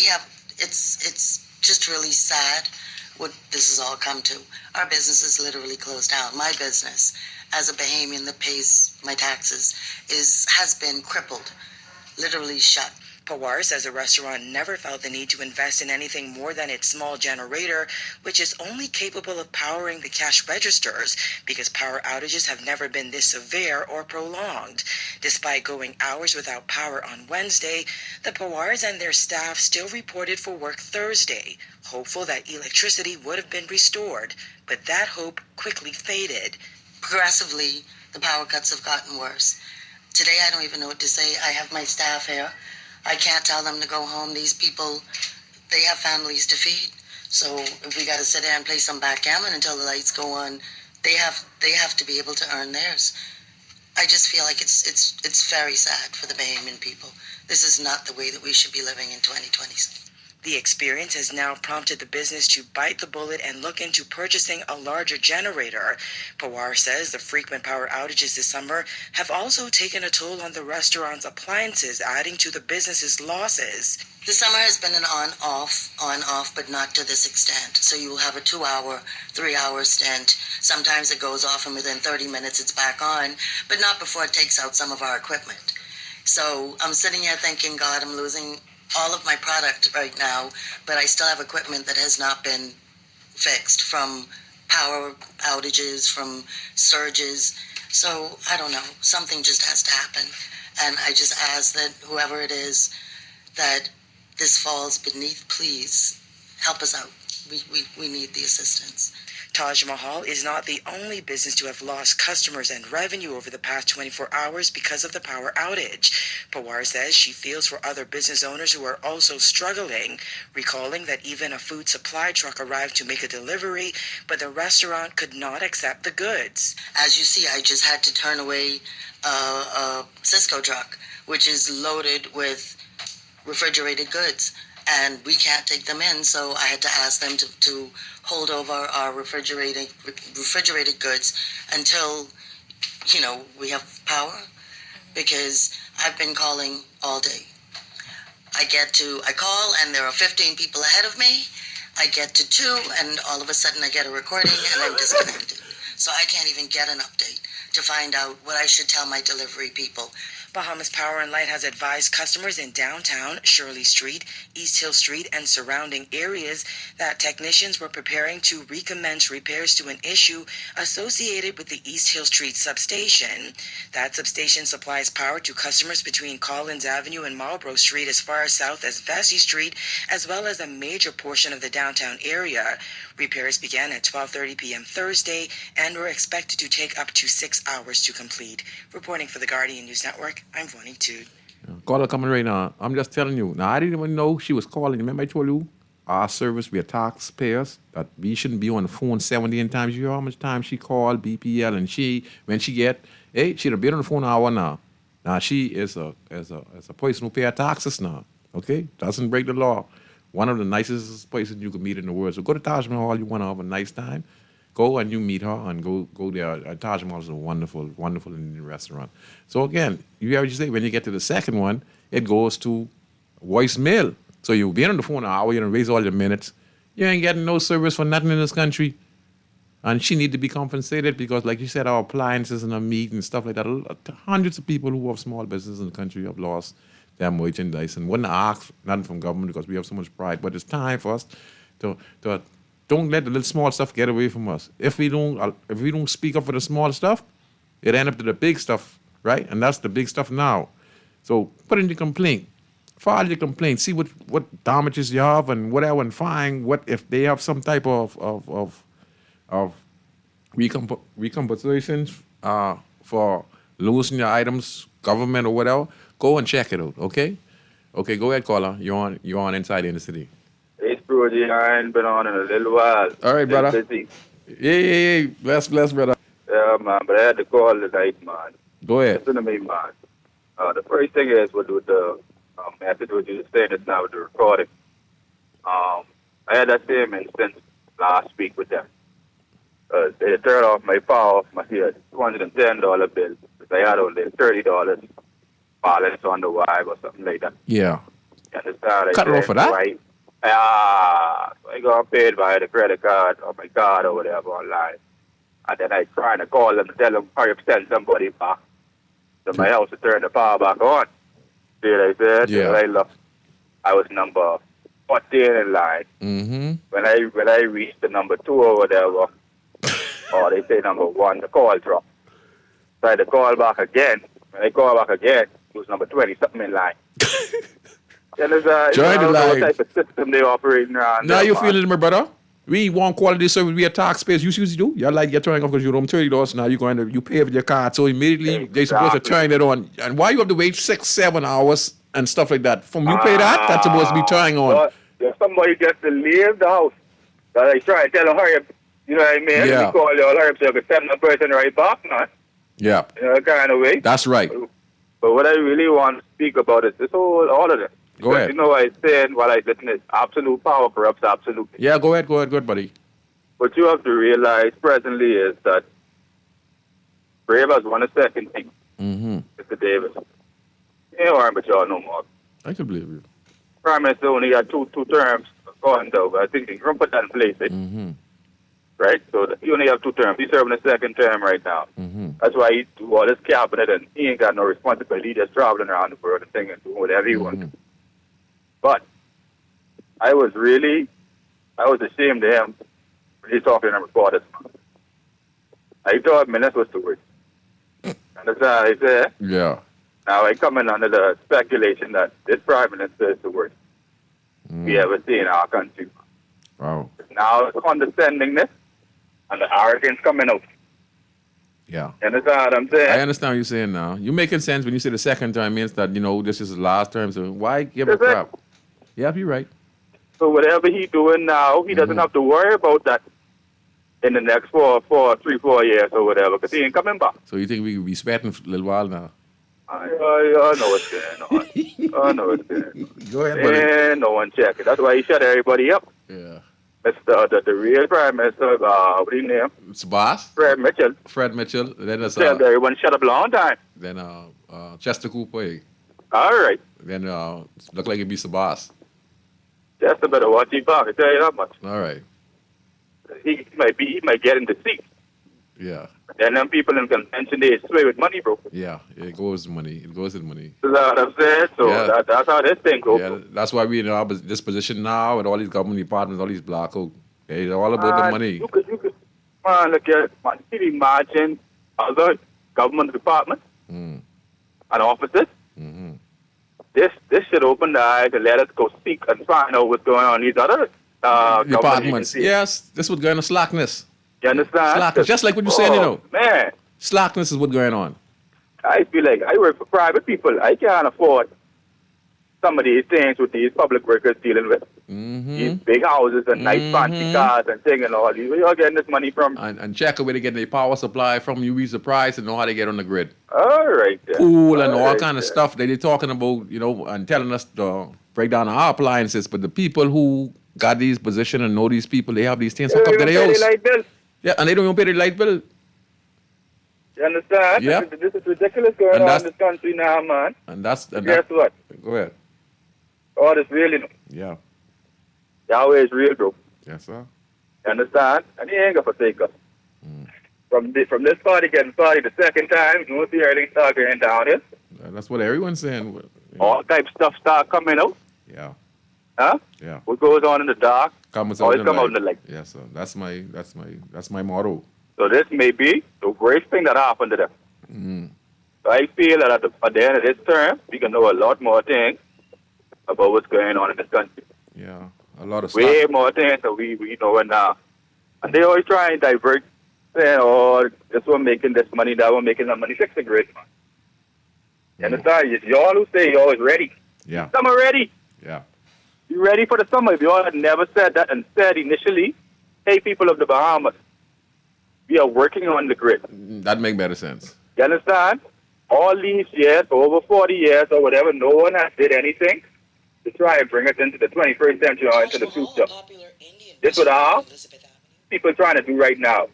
It's just really sad what this has all come to. Our business is literally closed down. My business, as a Bahamian that pays my taxes, has been crippled, literally shut. Pawar says the restaurant never felt the need to invest in anything more than its small generator, which is only capable of powering the cash registers because power outages have never been this severe or prolonged. Despite going hours without power on Wednesday, the Pawars and their staff still reported for work Thursday, hopeful that electricity would have been restored, but that hope quickly faded. Progressively, the power cuts have gotten worse. Today, I don't even know what to say. I have my staff here. I can't tell them to go home. These people, they have families to feed. So if we got to sit there and play some backgammon until the lights go on, They have to be able to earn theirs. I just feel like it's very sad for the Bahamian people. This is not the way that we should be living in 2020s. The experience has now prompted the business to bite the bullet and look into purchasing a larger generator. Pawar says the frequent power outages this summer have also taken a toll on the restaurant's appliances, adding to the business's losses. The summer has been an on-off, but not to this extent. So you will have a 2-hour, 3-hour stint. Sometimes it goes off and within 30 minutes it's back on, but not before it takes out some of our equipment. So I'm sitting here thinking, God, I'm losing all of my product right now, but I still have equipment that has not been fixed from power outages, from surges. So I don't know, something just has to happen. And I just ask that whoever it is that this falls beneath, please help us out. We need the assistance. Taj Mahal is not the only business to have lost customers and revenue over the past 24 hours because of the power outage. Pawar says she feels for other business owners who are also struggling, recalling that even a food supply truck arrived to make a delivery, but the restaurant could not accept the goods. As you see, I just had to turn away a Cisco truck, which is loaded with refrigerated goods. And we can't take them in, so I had to ask them to hold over our refrigerated goods until, we have power, because I've been calling all day. I call and there are 15 people ahead of me. I get to 2 and all of a sudden I get a recording and I'm disconnected. So I can't even get an update to find out what I should tell my delivery people. Bahamas Power and Light has advised customers in downtown, Shirley Street, East Hill Street, and surrounding areas that technicians were preparing to recommence repairs to an issue associated with the East Hill Street substation. That substation supplies power to customers between Collins Avenue and Marlborough Street as far south as Vesey Street, as well as a major portion of the downtown area. Repairs began at 12:30 p.m. Thursday and were expected to take up to 6 hours to complete. Reporting for the Guardian News Network, I'm Vonnie Tude. Caller coming right now. I'm just telling you. Now, I didn't even know she was calling. Remember I told you, our service, we are taxpayers, that we shouldn't be on the phone 17 times. You know how much time she called BPL, and when she get, she'd have been on the phone an hour now. Now, she is a person who pay her taxes now, okay? Doesn't break the law. One of the nicest places you could meet in the world. So go to Taj Mahal, you want to have a nice time. Go and you meet her and go there. Taj Mahal is a wonderful, wonderful Indian restaurant. So again, you hear what you say, when you get to the second one, it goes to voicemail. So you've been on the phone an hour, you raise all your minutes. You ain't getting no service for nothing in this country. And she need to be compensated because, like you said, our appliances and our meat and stuff like that, hundreds of people who have small businesses in the country have lost their merchandise and wouldn't ask nothing from government because we have so much pride. But it's time for us to don't let the little small stuff get away from us. If we don't speak up for the small stuff, it end up to the big stuff, right? And that's the big stuff now. So put in your complaint. File your complaint. See what damages you have and whatever, and find what if they have some type of recompensations for losing your items, government or whatever. Go and check it out, okay? Okay, go ahead, caller. You're on Inside the Inner City. It's Brody. I ain't been on in a little while. All right, brother. Busy. Yeah. Bless, brother. Yeah, man, but I had to call tonight, man. Go ahead. Listen to me, man. The first thing is with the message what you saying just now with the recording. I had that same instance last week with them. They turned off my power off my head, $210 bill. I had only $30 balance on the wire or something like that. Yeah. You understand? Cut her off for that? Right. So I got paid by the credit card or my card or whatever online. And then I trying to call them to tell them, hurry up, send somebody back to my house to turn the power back on. See what I said? Yeah. I looked. I was number 14 in line. Mm-hmm. When I reached the number 2 or whatever, or they say number 1, the call dropped. So I had to call back again. When I call back again, it was number 20 something in line. And there's Join the line. What type of system they operating around. Now you feeling it, my brother? We want quality service. We are taxpayers. You usually do. Your light get turned off because you owe them $30. Now you pay with your card. So immediately they're supposed to turn it on. And why you have to wait 6-7 hours and stuff like that? From you pay that's supposed to be turning on. If somebody gets to leave the house, so I try and tell them, hurry up, You know what I mean? Yeah. We call you all herb so you can send a person right back, man. Yeah. You know, kind of way. That's right. But what I really want to speak about is this all of this. Go ahead. You know, I said while I listen is absolute power corrupts absolutely. Yeah, go ahead, good buddy. What you have to realize presently is that Brave has won a second thing, Mm-hmm. Mr. Davis. You ain't worrying about y'all no more. I can believe you. Prime Minister only got two terms going over. I think he can put that in place, Mm-hmm. right? So he only have 2 terms. He's serving a second term right now. Mm-hmm. That's why he do all this cabinet and he ain't got no responsibility. He just traveling around the world and thing and doing whatever he wants. But I was ashamed of him when he talking to reporters. I thought minutes was too much. Understand what I said? Yeah. Now I come in under the speculation that this prime minister is the worst we ever see in our country. Wow. Now the condescendingness and the arrogance coming out. Yeah. You understand what I'm saying? I understand what you're saying now. You're making sense when you say the second term means that, this is the last term, so why give a That's it. crap? Yeah, you're right. So whatever he's doing now, he doesn't have to worry about that in the next 3, 4 years or whatever, because he ain't coming back. So you think we could be sweating for a little while now? I know what's going on. I know what's going on. Go ahead, buddy. And no one checking. That's why he shut everybody up. Yeah. The real prime minister, what do you name? It's Boss. Fred Mitchell. Then it's Tell everyone shut up a long time. then Chester Cooper. All right. Then look like it be Boss. Chester better watch his back. I tell you that much. All right. He might get in the seat. Yeah. And then people in convention, they sway with money, bro. Yeah. It goes money. It goes in money. You know what I'm saying? So Yeah. that's how this thing goes. Yeah. That's why we in this position now with all these government departments, all these black folk. It's all about the money. You could, man, look at, man, can you imagine other government departments and offices? Mm-hmm. This should open the eye to let us go speak and find out what's going on in these other government Departments. agencies. Yes. This was going on slackness. You understand? Slackness. Just like what you're saying, Man, Slackness is what's going on. I feel like I work for private people. I can't afford some of these things with these public workers dealing with. These big houses and nice fancy cars and things and all these. Where y'all getting this money from? And check where they get their power supply from. You read the price and know how they get on the grid. All right. Then. Pool and all right, kind of stuff that they're talking about, and telling us to break down our appliances. But the people who got these positions and know these people, they have these things hooked up to their house. Light bill. Yeah, and they don't even pay their light bill. You understand? Yeah. This is ridiculous going on in this country now, man. Guess what? Go ahead. God is real, Yeah. Yahweh is real, bro. Yes, sir. You understand? And he ain't gonna forsake us. From this party getting started the second time, you won't see everything start going down here. That's what everyone's saying. All type of stuff start coming out. Yeah. Huh? Yeah. What goes on in the dark Always come out in the light. Yes, sir. That's my motto. So this may be the greatest thing that happened to them. So I feel that at the end of this term, we can know a lot more things about what's going on in this country. Yeah. A lot of Way stuff. more things that we know now. And they always try and divert, saying, oh, this one making this money, that one making that money. Fix the grid, man. You understand? It's y'all who say y'all is ready. Yeah. Summer ready. Yeah. You ready for the summer? If y'all had never said that and said initially, hey, people of the Bahamas, we are working on the grid. That make better sense. You understand? All these years, for over 40 years or whatever, no one has did anything to try and bring us into the 21st century or into the future. This is what people trying to do right now.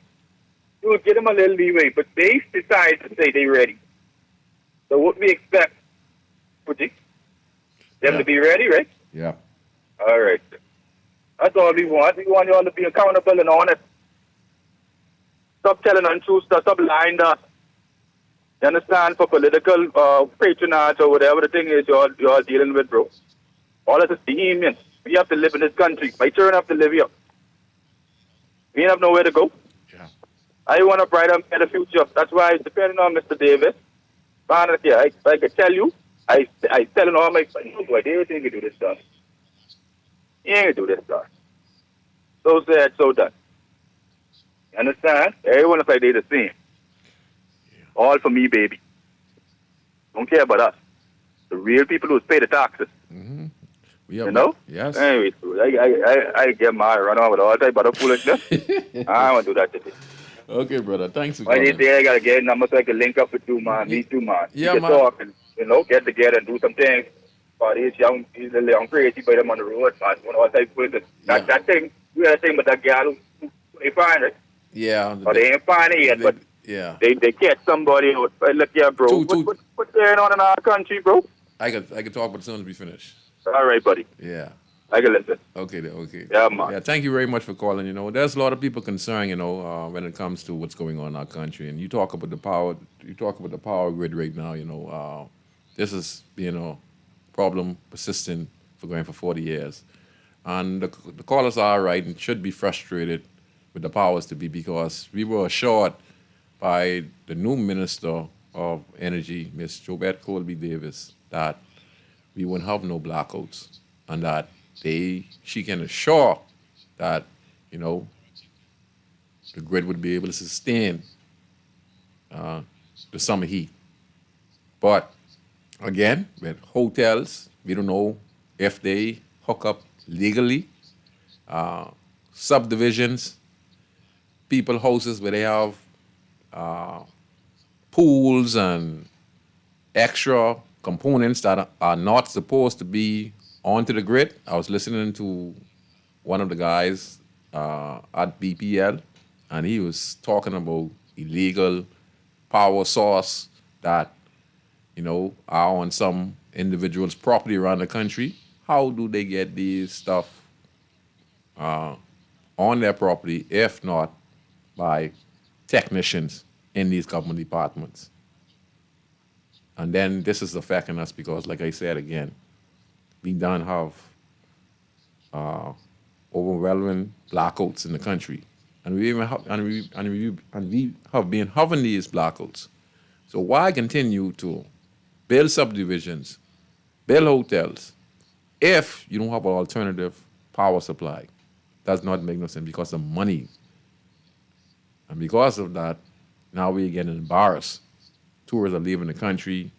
You would give them a little leeway, but they decide to say they're ready. So what we expect, them to be ready, right? Yeah. All right. That's all we want. We want you all to be accountable and honest. Stop telling untrue stuff. Stop lying to us. You understand? For political patronage or whatever the thing is you're dealing with, bro. All of this behemoth. We have to live in this country. My children have to live here. We ain't have nowhere to go. Yeah. I want a brighter and better future. That's why it's depending on Mr. Davis. Man, I can tell you, I telling all my friends, no boy, they ain't gonna do this stuff. He ain't gonna do this stuff. So said, so done. You understand? Everyone is like they the same. Yeah. All for me, baby. Don't care about us. The real people who pay the taxes. Yeah, You know? yes. Anyway, so I get my run on with all type of foolishness. I don't want to do that today. Okay, brother. Thanks for When you calling. say I gotta get a number so I can link up with you, man, me too, man. Yeah, we can man. talk and, get together and do some things. But he's a young crazy by them on the road, man. All type of foolishness. That thing, we had a thing with that girl who they find it. Yeah. But they ain't find it yet, but yeah. they catch somebody. Look here, bro. What's going on in our country, bro? I can talk, but as soon as we finish. All right, buddy. Yeah. I can listen. Okay, okay. Yeah, man. Yeah, thank you very much for calling. There's a lot of people concerned, when it comes to what's going on in our country. And you talk about the power grid right now, this has been a problem persistent for going for 40 years. And the callers are right and should be frustrated with the powers to be, because we were assured by the new Minister of Energy, Ms. Jobette Colby Davis, that we wouldn't have no blackouts, and that she can assure that, the grid would be able to sustain the summer heat. But again, with hotels, we don't know if they hook up legally. Subdivisions, people houses where they have pools and extra components that are not supposed to be onto the grid. I was listening to one of the guys at BPL, and he was talking about illegal power source that, are on some individuals' property around the country. How do they get these stuff on their property, if not by technicians in these government departments? And then this is affecting us because, like I said again, we don't have overwhelming blackouts in the country, and we have been having these blackouts. So why continue to build subdivisions, build hotels, if you don't have an alternative power supply? Does not make no sense because of money, and because of that, now we're getting embarrassed. Tourists are leaving the country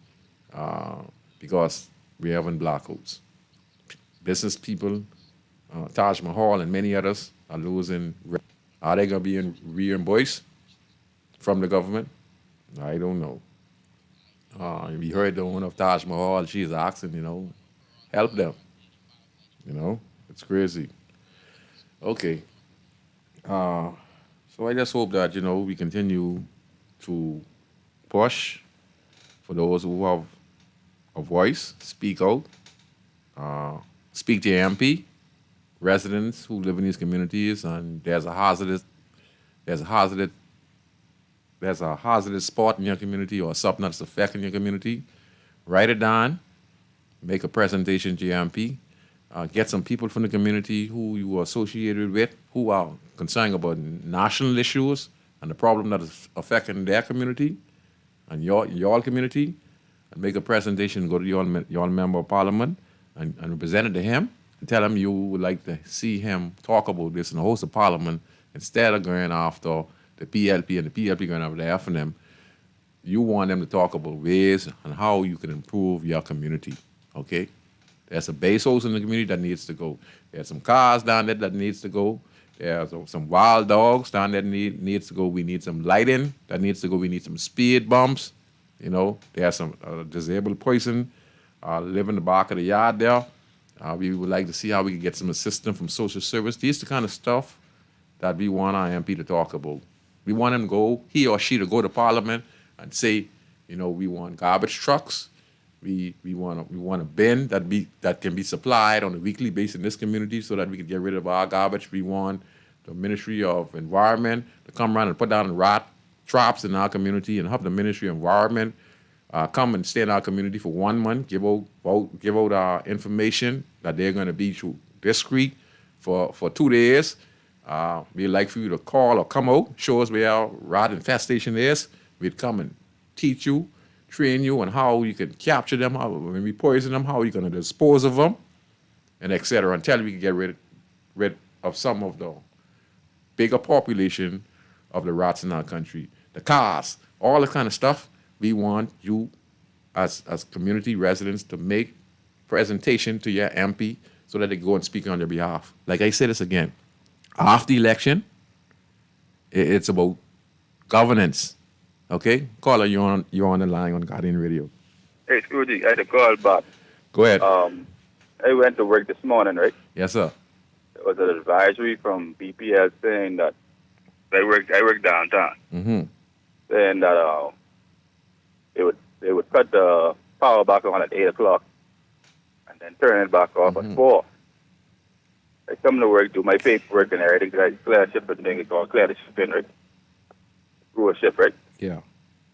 because we're having blackouts. Business people, Taj Mahal and many others are losing. Are they going to be reimbursed from the government? I don't know. We heard the owner of Taj Mahal, she's asking, help them. It's crazy. Okay. So I just hope that, we continue to push for those who have a voice, speak out, speak to your MP, residents who live in these communities, and there's a hazardous spot in your community or something that's affecting your community. Write it down, make a presentation to your MP, get some people from the community who you are associated with, who are concerned about national issues and the problem that is affecting their community and your community, and make a presentation, go to your member of parliament and present it to him and tell him you would like to see him talk about this in the House of Parliament instead of going after the PLP and the PLP going after the FNM. You want them to talk about ways and how you can improve your community, okay? There's a base house in the community that needs to go. There's some cars down there that needs to go. There's some wild dogs down there that needs to go. We need some lighting that needs to go. We need some speed bumps. There's some disabled person live in the back of the yard there. We would like to see how we can get some assistance from social service. These are the kind of stuff that we want our MP to talk about. We want him he or she to go to Parliament and say, we want garbage trucks. We want a bin that can be supplied on a weekly basis in this community so that we can get rid of our garbage. We want the Ministry of Environment to come around and put down rat traps in our community, and have the Ministry of Environment come and stay in our community for 1 month, give out our information that they're going to be through discreet for 2 days. We'd like for you to call or come out, show us where our rat infestation is. We'd come and teach you, train you on how you can capture them, when we poison them, how you're going to dispose of them, and et cetera, until we can get rid of some of the bigger population of the rats in our country. The cars, all the kind of stuff. We want you as community residents to make presentation to your MP so that they go and speak on their behalf. Like I say this again, after the election, it's about governance. Okay? Caller, you're on the line on Guardian Radio. Hey, Scrooge, I had to call back. Go ahead. I went to work this morning, right? Yes, sir. There was an advisory from BPL saying that I work downtown, Mm-hmm. saying that they would cut the power back on at 8 o'clock and then turn it back off at 4. I come to work, do my paperwork and everything, I clear shipping thing, it's called clear the shipping, right? Through a ship, right? Yeah.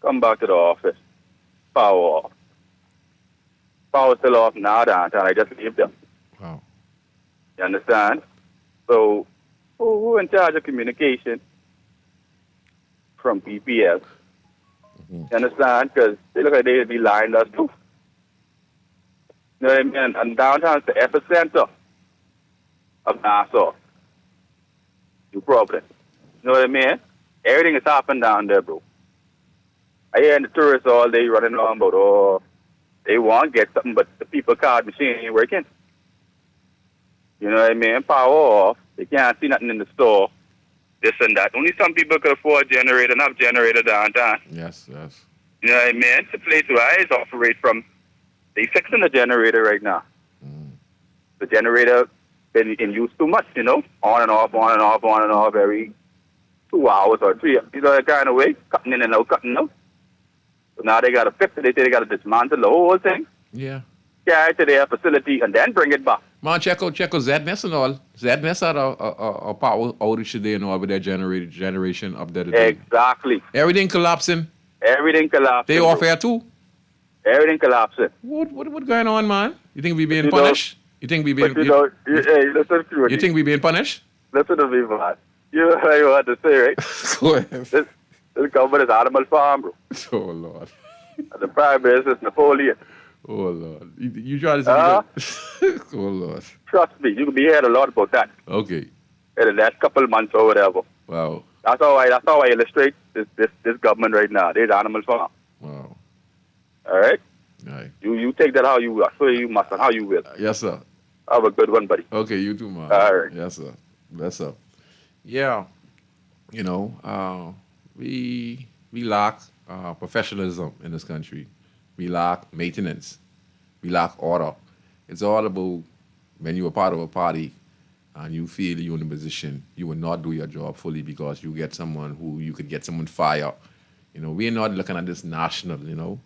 Come back to the office, power off. Power still off now downtown, I just leave them. Wow. You understand? So, who in charge of communication from BPS? You understand? Because they look like they'd be lying to us too. You know what I mean? And downtown's the epicenter of Nassau. New problem. You know what I mean? Everything is happening down there, bro. I hear the tourists all day running on about, oh, they want to get something, but the people card machine ain't working. You know what I mean? Power off. They can't see nothing in the store. This and that. Only some people could afford a generator, enough generator downtown. Yes, yes. You know what I mean? The place where I operate from, they fixing the generator right now. The generator been in use too much, you know? On and off, on and off, on and off every 2 hours or 3. You know that kind of way? Cutting in and out, cutting out. So now they got to fix it. They say they got to dismantle the whole thing. Yeah. Carry it to their facility and then bring it back. Man, check out ZNS and all. ZNS had a power outage today and all with their generation up there today. Exactly. Everything collapsing. Everything collapsing. They off air too. Everything collapsing. What going on, man? You think we being punished? You think we being? Hey, listen to You think we being punished? Listen to me, man. You know what you want to say, right? Go ahead. This government is animal farm, bro. Oh Lord. And the prime minister is Napoleon. Oh Lord. You try to say Oh Lord. Trust me, you can be hearing a lot about that. Okay. In the last couple of months or whatever. Wow. That's how I illustrate this government right now. There's animal farm. Wow. All right? All right. You take that how you will. So you must and how you will. Yes, sir. Have a good one, buddy. Okay, you too, man. All right. Yes, sir. Bless up. Yeah. You know, we lack professionalism in this country. We lack maintenance. We lack order. It's all about when you're a part of a party and you feel you're in a position, you will not do your job fully because you get someone who you could get someone fired. You know, we're not looking at this national, you know.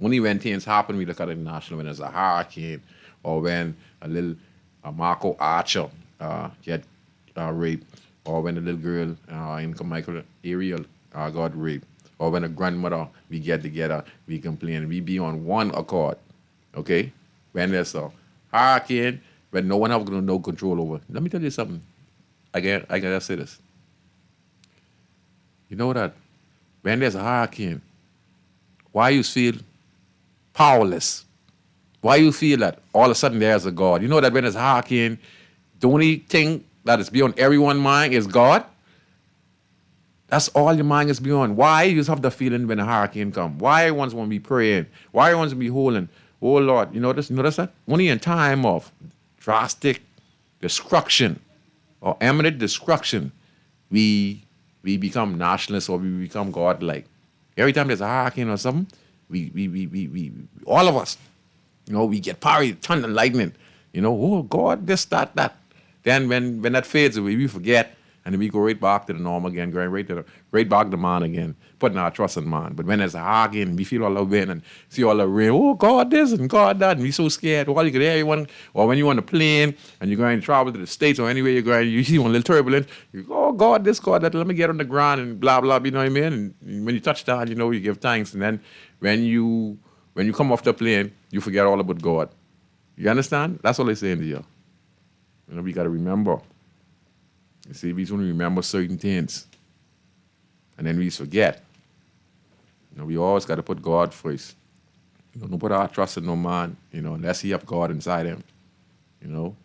Only when things happen, we look at it national, when there's a hurricane or when a Marco Archer get raped, or when a little girl in Michael Ariel got raped, or when a grandmother, we get together, we complain, we be on one accord, okay? When there's a hurricane, when no one has no control over. Let me tell you something. I gotta say this. You know that when there's a hurricane, why you feel powerless? Why you feel that all of a sudden there's a God? You know that when there's a hurricane, the only thing that is beyond everyone's mind is God? That's all your mind is beyond. Why you just have the feeling when a hurricane comes? Why everyone's want to be praying? Why everyone's want to be holding? Oh Lord, you notice that? Only in time of drastic destruction or imminent destruction, we become nationalists or we become God-like. Every time there's a hurricane or something, we all of us, you know, we get parried, thunder, lightning. You know, oh God, this, that. Then when that fades away, we forget, and then we go right back to the norm again, going right back to man again, putting our trust in man. But when there's a hurricane, we feel all the wind and see all the rain. Oh God, this and God that, and we so scared. All you could hear everyone, or when you're on the plane and you're going to travel to the States or anywhere you're going, you see one little turbulence. You go, oh God, this, God that. Let me get on the ground and blah blah. You know what I mean? And when you touch down, you know, you give thanks, and then when you come off the plane, you forget all about God. You understand? That's all they're saying to you. You know, we got to remember. You see, we just want to remember certain things. And then we forget. You know, we always got to put God first. You know, don't put our trust in no man, you know, unless he have God inside him. You know?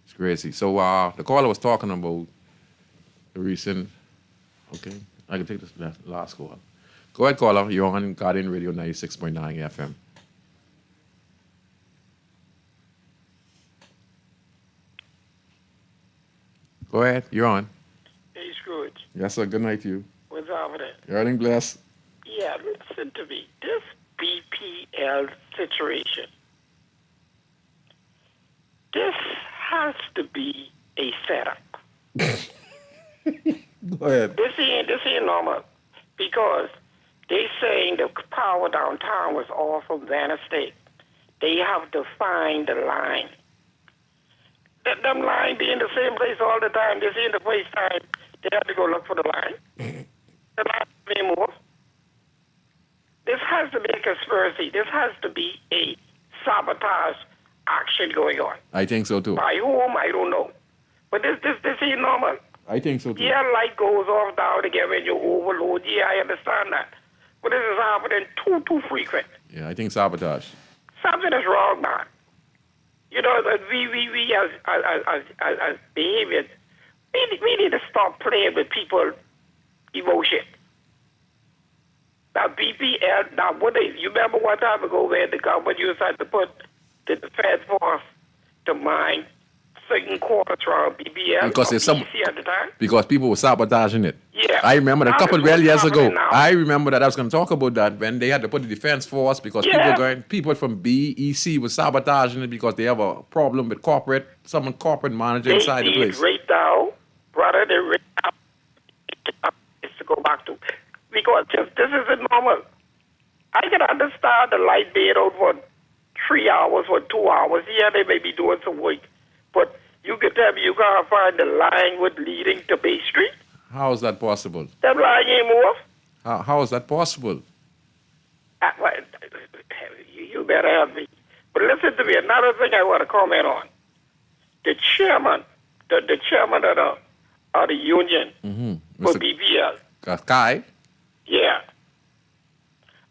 It's crazy. So the caller was talking about the recent, okay, I can take this last call. Go ahead, caller. You're on Guardian Radio 96.9 FM. Go ahead. You're on. Hey, Scrooge. Yes, sir. Good night to you. What's happening? Everything blessed. Yeah, listen to me. This BPL situation, this has to be a setup. Go ahead. This ain't normal because they saying the power downtown was all from Vanna State. They have to find the line. Them line be in the same place all the time. This ain't the first time they have to go look for the line. The line may move. This has to be a conspiracy. This has to be a sabotage action going on. I think so too. By whom, I don't know. But this ain't normal. I think so too. Yeah, light goes off down again when you overload. Yeah, I understand that. But this is happening too frequent. Yeah, I think sabotage. Something is wrong, man. You know, that we as behaviors, we need to stop playing with people's emotion. Now, BPL, you remember one time ago where the government used to put the defense force to mine certain quarters from BPL Because there's some, at the time? because people were sabotaging it. Yeah. I remember that a couple of That's what's years ago. happening now. I remember that I was going to talk about that when they had to put the defense force because people from BEC were sabotaging it because they have a problem with someone corporate manager inside the place. Right now, brother, they right now is to go back to because this isn't normal. I can understand the light being out for 3 hours or 2 hours. Yeah, they may be doing some work. But you can tell me you can't find the line with leading to Bay Street? How is that possible? That line ain't move. How is that possible? You better help me. But listen to me, another thing I want to comment on. The chairman, the chairman of the union for BPL. Kai? Yeah.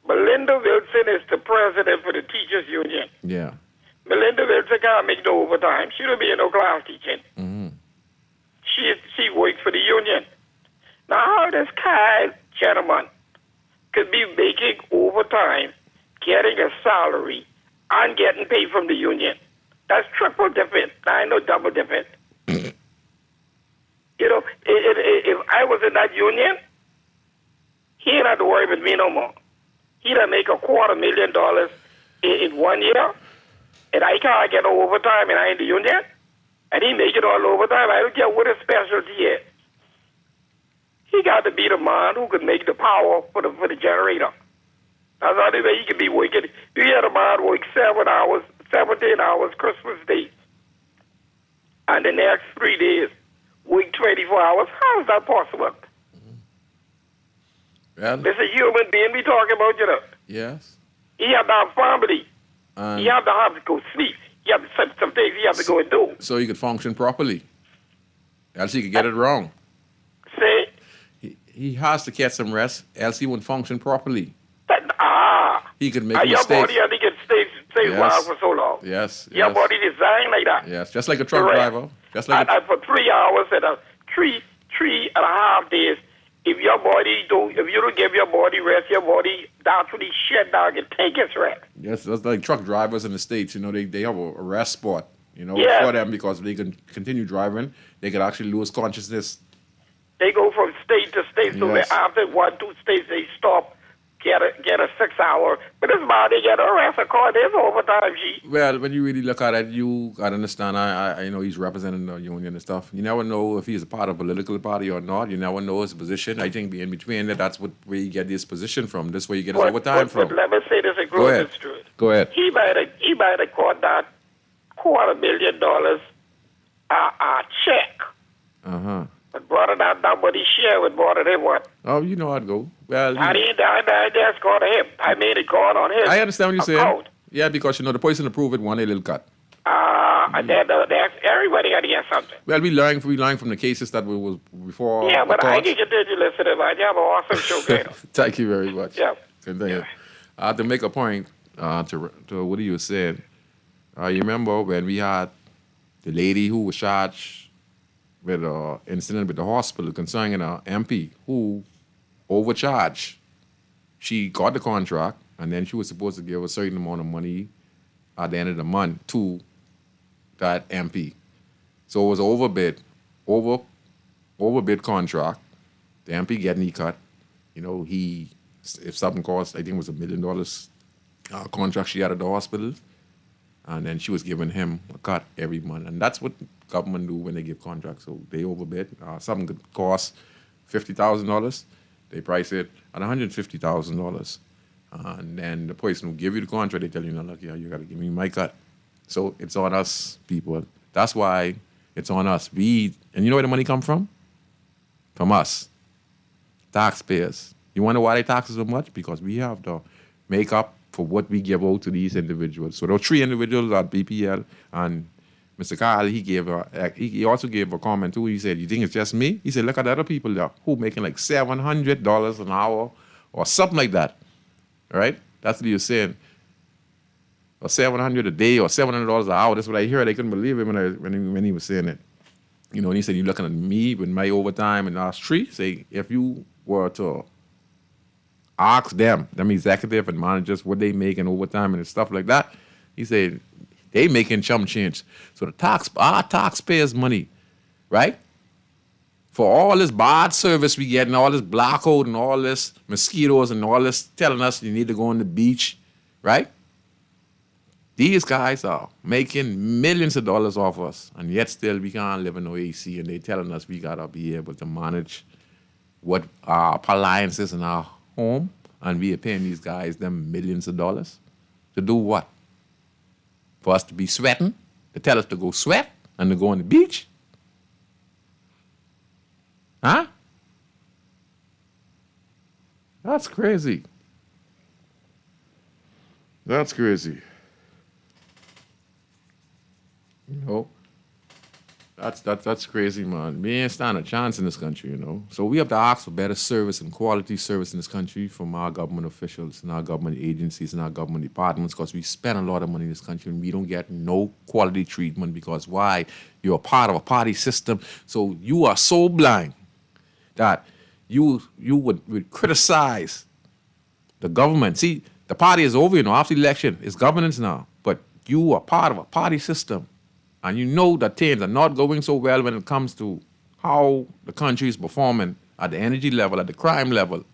Melinda Wilson is the president for the teachers union. Yeah. Melinda Wilson can't make no overtime. She don't be in no class teaching. She works for the union. Now, how does Kyle, gentlemen, could be making overtime, getting a salary, and getting paid from the union? That's triple different. I know double different. You know, if I was in that union, he ain't have to worry with me no more. He'd make $250,000 in 1 year, and I can't get no overtime, and I in the union, and he make it all overtime. I don't care what his specialty is. He got to be the man who could make the power for the generator. That's the only way he could be working. You hear the man work 17 hours Christmas Day, and the next 3 days work 24 hours. How is that possible? Well, there's a human being we talking about, you know. Yes. He have to have family. He have to go sleep. He have some things he have to go and do. So he could function properly. Else he could get it wrong. Say? He has to get some rest, else he won't function properly. He could make your mistakes. body had to get stay wild for so long. Yes. Your body designed like that. Yes, just like a truck driver. Just like and for 3 hours and 3.5 days, if you don't give your body rest, your body naturally shut down and take its rest. Yes, that's like truck drivers in the States. You know, they have a rest spot, for them because they can continue driving. They can actually lose consciousness. They go from state to state, so Yes. after 1-2 states, they stop, get a 6 hour. But this man, they get a rest, of course, there's overtime, G. Well, when you really look at it, you got to understand, I know he's representing the union and stuff. You never know if he's a part of a political party or not. You never know his position. I think in between that's where you get his position from. This way you get his overtime from. But let me say this and Go ahead. Go ahead. He might have got that $250,000 check. Uh-huh. But brother, that nobody share with brother they what? Oh, you know how it go. Well, I didn't just go to him. I made it going on his I understand what you're saying. account. Yeah, because, the person approved it wanted a little cut. And then everybody got to get something. Well, we learned from the cases that was before. Yeah, but the I courts. can continue to listen to man. You have an awesome show, Gator. Thank you very much. Yeah. Continue. To make a point to what you said, you remember when we had the lady who was charged with an incident with the hospital concerning an MP who overcharged. She got the contract, and then she was supposed to give a certain amount of money at the end of the month to that MP. So it was overbid. overbid contract. The MP getting he cut. You know, if something cost, I think it was $1 million contract she had at the hospital, and then she was giving him a cut every month. And that's what government do when they give contracts. So they overbid. Something could cost $50,000. They price it at $150,000. And then the person who give you the contract, they tell you, no, look, yeah, you got to give me my cut. So it's on us, people. That's why it's on us. And you know where the money come from? From us, taxpayers. You wonder why they tax us so much? Because we have to make up for what we give out to these individuals. So those 3 individuals at BPL, and Mr. Kyle, he also gave a comment too. He said, you think it's just me? He said, look at the other people there who making like $700 an hour or something like that. All right? That's what he was saying. Or $700 a day or $700 an hour. That's what I heard. I couldn't believe it when he was saying it. You know, and he said, you're looking at me with my overtime and last 3. Say, if you were to ask them executive and managers, what they make in overtime and stuff like that, he said, they making chump change. So our taxpayers' money, right? For all this bad service we get and all this blackout and all this mosquitoes and all this telling us you need to go on the beach, right? These guys are making millions of dollars off us, and yet still we can't live in no AC, and they telling us we gotta be able to manage what our appliances in our home, and we are paying these guys them millions of dollars to do what? For us to be sweating, to tell us to go sweat and to go on the beach? Huh? That's crazy. That's crazy. You know, that's crazy, man. We ain't stand a chance in this country, you know. So we have to ask for better service and quality service in this country from our government officials and our government agencies and our government departments, because we spend a lot of money in this country and we don't get no quality treatment. Because why? You're a part of a party system, so you are so blind that you would criticize the government. See, the party is over, you know. After the election, it's governance now. But you are part of a party system. And you know that things are not going so well when it comes to how the country is performing at the energy level, at the crime level.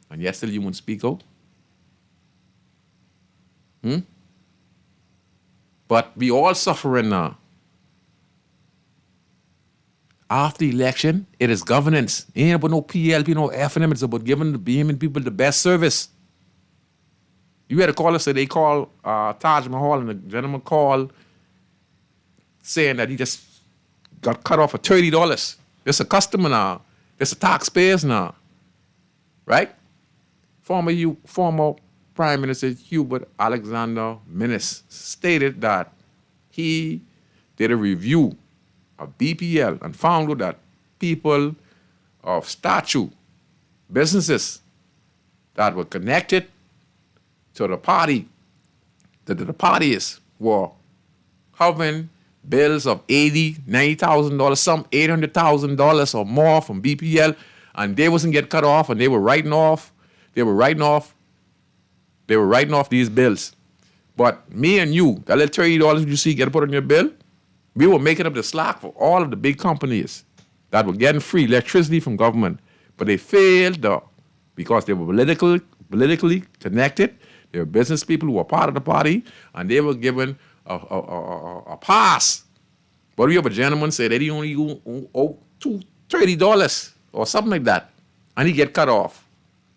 And yet still you won't speak out? But we all suffering now. After the election, it is governance. It ain't about no PLP, no F&M. It's about giving people the best service. You had a caller say they call Taj Mahal, and the gentleman called saying that he just got cut off for $30. It's a customer now. It's a taxpayers now. Right? Former Prime Minister Hubert Alexander Minnis stated that he did a review of BPL and found out that people of stature, businesses that were connected to the party, that the parties were having bills of $80,000, $90,000, some $800,000 or more from BPL, and they wasn't get cut off, and they were writing off these bills. But me and you, that little $30 you see get put on your bill, we were making up the slack for all of the big companies that were getting free electricity from government. But they failed because they were politically connected. They were business people who were part of the party, and they were given a pass. But we have a gentleman say that he only owe $30 or something like that, and he get cut off.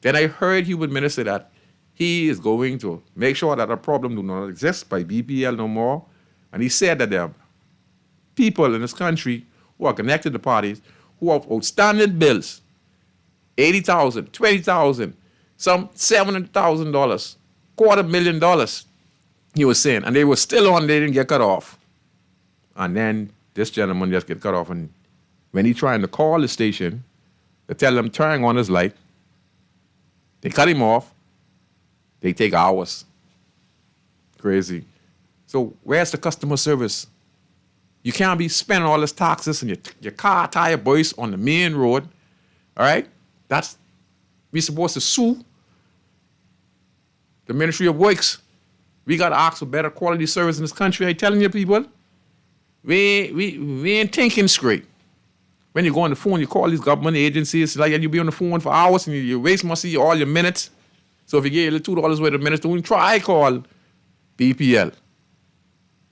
Then I heard Hubert Minnis say that he is going to make sure that a problem do not exist by BPL no more. And he said that there are people in this country who are connected to parties who have outstanding bills, $80,000, $20,000, some $700,000, $250,000, he was saying, and they were still on, they didn't get cut off. And then this gentleman just get cut off, and when he trying to call the station, they tell him turn on his light, they cut him off, they take hours. Crazy. So where's the customer service? You can't be spending all this taxes and your car tire burst on the main road, all right? We supposed to sue the Ministry of Works. We got to ask for better quality service in this country. I'm telling you, people, we ain't thinking straight. When you go on the phone, you call these government agencies, like, and you be on the phone for hours and you waste all your minutes. So if you get $2 worth of minutes, don't even try call BPL.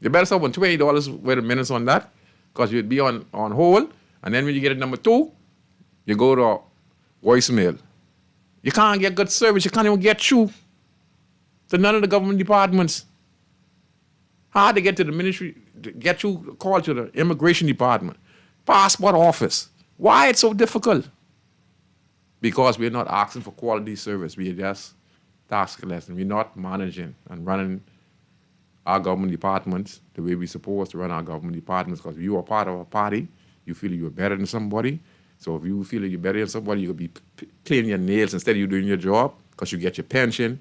You better stop on $20 worth of minutes on that, because you'd be on hold. And then when you get at number 2, you go to voicemail. You can't get good service. You can't even get through to none of the government departments. Hard to get to the ministry, to get you call to the immigration department, passport office. Why it's so difficult? Because we're not asking for quality service. We are just taskless, and we're not managing and running our government departments the way we're supposed to run our government departments. Because if you are part of a party, you feel you're better than somebody. So if you feel like you're better than somebody, you'll be cleaning your nails instead of you doing your job, because you get your pension.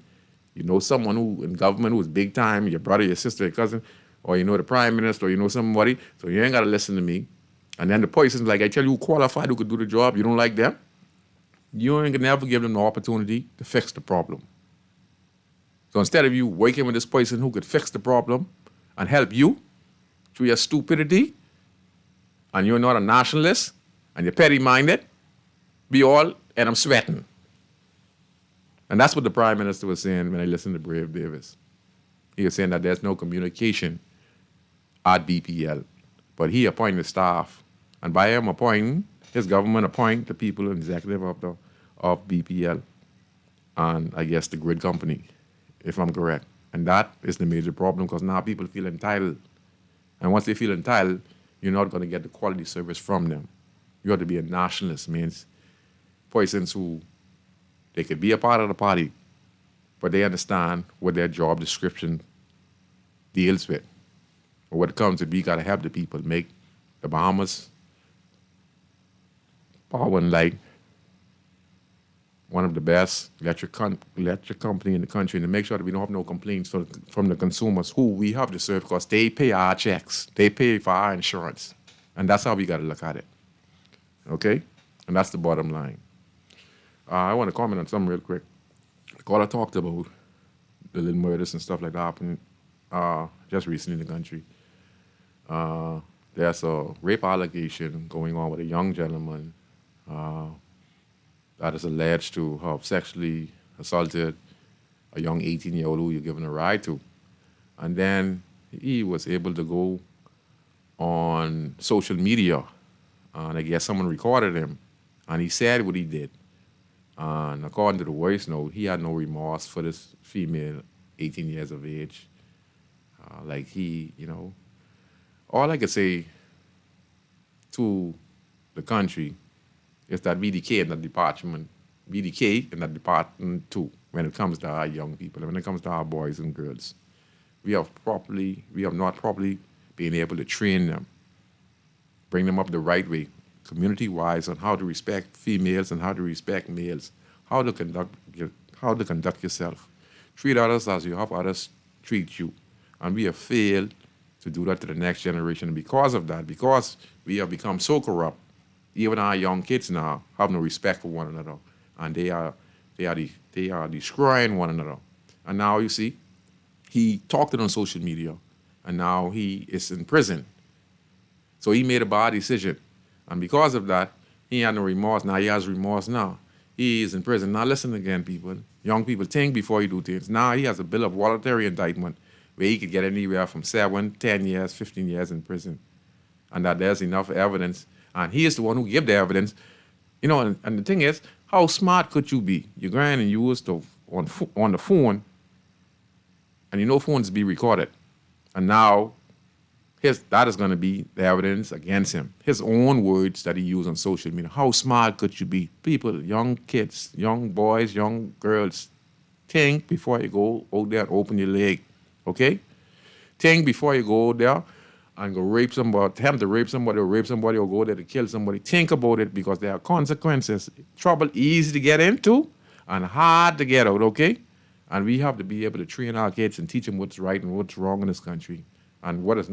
You know someone who in government who is big time, your brother, your sister, your cousin, or you know the prime minister, or you know somebody, so you ain't got to listen to me. And then the person, like I tell you, who qualified, who could do the job, you don't like them, you ain't gonna never give them the opportunity to fix the problem. So instead of you working with this person who could fix the problem and help you through your stupidity, and you're not a nationalist, and you're petty-minded, and I'm sweating. And that's what the Prime Minister was saying when I listened to Brave Davis. He was saying that there's no communication at BPL. But he appointed staff. And by him appointing, his government appoint the people in executive of BPL and I guess the grid company, if I'm correct. And that is the major problem, because now people feel entitled. And once they feel entitled, you're not going to get the quality service from them. You have to be a nationalist, means persons who, they could be a part of the party, but they understand what their job description deals with. Or what it comes to be, got to help the people make the Bahamas power and light one of the best electric company in the country, and to make sure that we don't have no complaints from the consumers who we have to serve, because they pay our checks. They pay for our insurance. And that's how we got to look at it. Okay? And that's the bottom line. I want to comment on something real quick. The caller talked about the little murders and stuff like that happening just recently in the country. There's a rape allegation going on with a young gentleman that is alleged to have sexually assaulted a young 18-year-old who you're giving a ride to. And then he was able to go on social media, and I guess someone recorded him, and he said what he did. And according to the voice note, he had no remorse for this female, 18 years of age. Like he, all I could say to the country is that BDK in that department too, when it comes to our young people, and when it comes to our boys and girls. We have not properly been able to train them, bring them up the right way, community-wise, on how to respect females and how to respect males, how to conduct yourself. Treat others as you have others treat you. And we have failed to do that to the next generation. And because of that, because we have become so corrupt, even our young kids now have no respect for one another. And they are destroying one another. And now you see, he talked it on social media, and now he is in prison. So he made a bad decision. And because of that, he had no remorse. Now he has remorse now. He is in prison. Now listen again, people. Young people, think before you do things. Now he has a bill of voluntary indictment where he could get anywhere from 7, 10 years, 15 years in prison. And that there's enough evidence. And he is the one who gave the evidence. And the thing is, how smart could you be? You're going and use on the phone, and phones be recorded. And now that is going to be the evidence against him. His own words that he used on social media. How smart could you be? People, young kids, young boys, young girls, think before you go out there and open your leg, okay? Think before you go out there and go rape somebody, attempt to rape somebody or go there to kill somebody. Think about it, because there are consequences. Trouble easy to get into and hard to get out, okay? And we have to be able to train our kids and teach them what's right and what's wrong in this country, and what is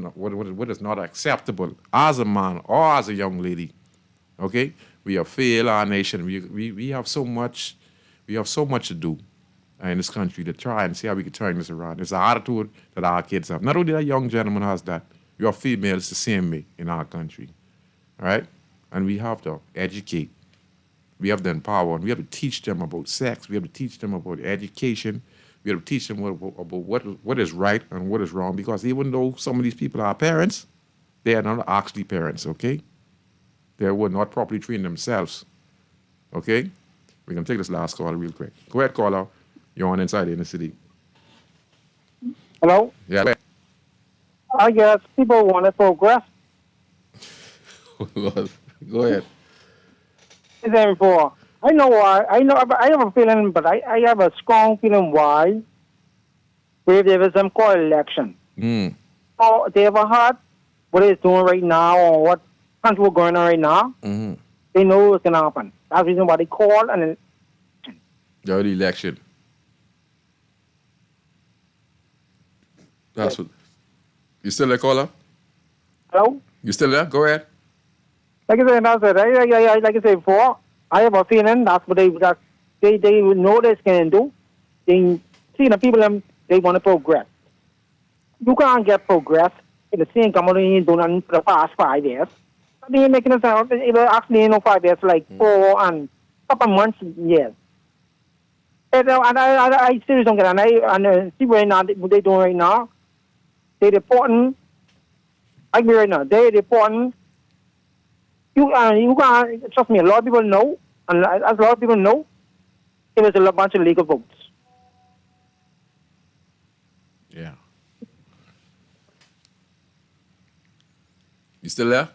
not acceptable as a man or as a young lady. Okay? We have failed our nation. We have so much to do in this country to try and see how we can turn this around. It's an attitude that our kids have. Not only that young gentleman has that, your females the same way in our country. All right? and we have to educate. We have to empower, and we have to teach them about sex. We have to teach them about education. We have to teach them about what is right and what is wrong, because even though some of these people are parents, they are not actually parents, okay? They were not properly trained themselves, okay? We're going to take this last call real quick. Go ahead, caller. You're on Inside Inner City. Hello? Yeah. Go I guess people want to progress. Go ahead. Therefore, I know why. I have a feeling, but I have a strong feeling why there was some called election. Oh, they ever heard what it's doing right now or what country we're going on right now? They know what's going to happen. That's the reason why they call an election. The early election. That's what. You still there, caller? Hello? You still there? Go ahead. Like I said, like I said before, I have a feeling that's what they know they can do. They see the people they want to progress. You can't get progress if the same company ain't doing for the past 5 years. They ain't making a sense. It actually ain't no 5 years, like 4 and couple months, years. And I seriously don't get it. And see right now what they doing right now. They reporting. I agree right now. They reporting. You can't trust me. A lot of people know, and as a lot of people know, it was a bunch of legal votes. Yeah. You still there?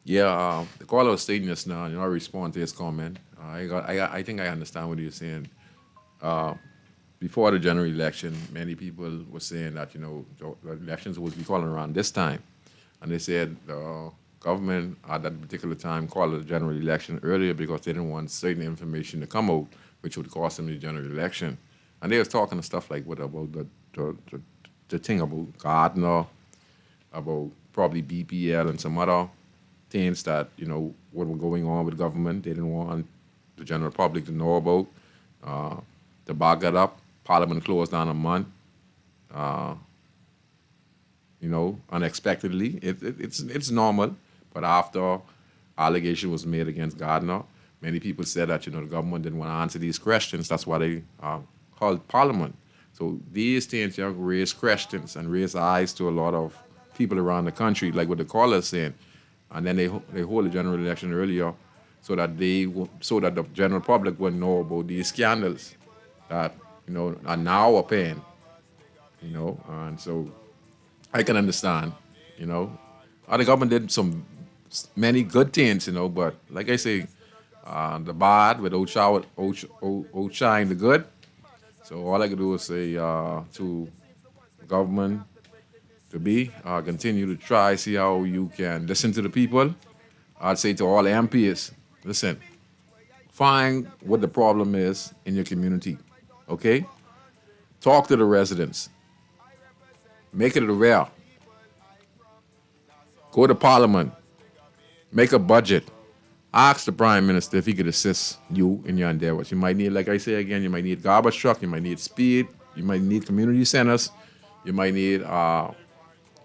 Yeah. The caller was stating this now, and I respond to his comment. I think I understand what you're saying. Before the general election, many people were saying that the elections would be calling around this time, and they said the government at that particular time called the general election earlier because they didn't want certain information to come out, which would cost them the general election. And they was talking stuff like about the thing about Gardner, about probably BPL and some other things that what were going on with government. They didn't want the general public to know about. To back that up, Parliament closed down a month. Unexpectedly, it's normal. But after allegation was made against Gardner, many people said that the government didn't want to answer these questions. That's why they called Parliament. So these things raise questions and raise eyes to a lot of people around the country, like what the caller is saying. And then they hold a general election earlier so that the general public would know about these scandals that are now apparent. And so I can understand. The government did many good things, but like I say, the bad would outshine the good. So all I can do is say to the government to continue to try, see how you can listen to the people. I'd say to all MPs, listen, find what the problem is in your community, okay? Talk to the residents. Make it aware. Go to Parliament. Make a budget. Ask the Prime Minister if he could assist you in your endeavors. You might need, like I say again, you might need garbage truck, you might need speed, you might need community centers, you might need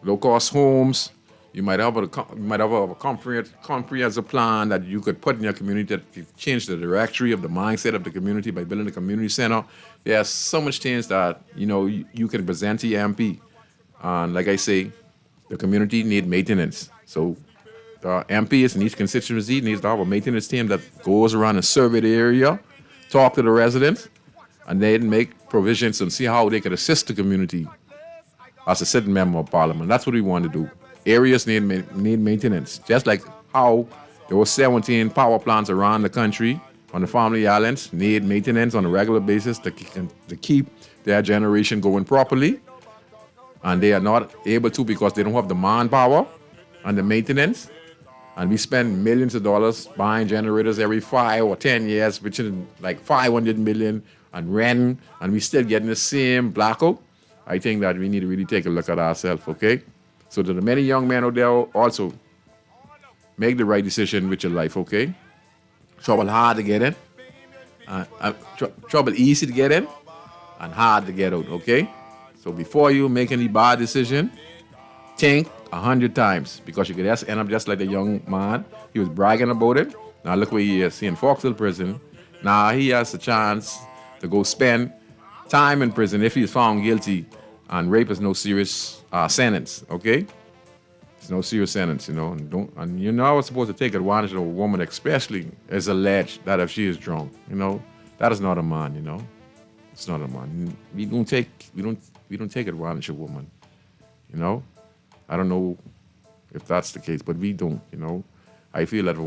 low-cost homes, you might have a comprehensive plan that you could put in your community that could change the directory of the mindset of the community by building a community center. There's so much things that, you can present to your MP. And like I say, the community need maintenance. So the MPs in each constituency needs to have a maintenance team that goes around and survey the area, talk to the residents, and then make provisions and see how they could assist the community as a sitting member of Parliament. That's what we want to do. Areas need maintenance, just like how there were 17 power plants around the country on the family islands need maintenance on a regular basis to keep their generation going properly, and they are not able to because they don't have the manpower and the maintenance. And we spend millions of dollars buying generators every 5 or 10 years, which is like $500 million, and rent, and we still getting the same blackout. I think that we need to really take a look at ourselves, okay? So to the many young men out there, also make the right decision with your life, okay? Trouble hard to get in, trouble easy to get in, and hard to get out, okay? So before you make any bad decision, think 100 times because you could just end up just like the young man. He was bragging about it. Now look where he is. He in Foxhill prison. Now he has a chance to go spend time in prison if he's found guilty. And rape is no serious sentence, okay? It's no serious sentence, you know. And you're not supposed to take advantage of a woman, especially as alleged that if she is drunk, you know. That is not a man, you know. It's not a man. We don't take advantage of women, you know. I don't know if that's the case, but we don't, you know. I feel that if a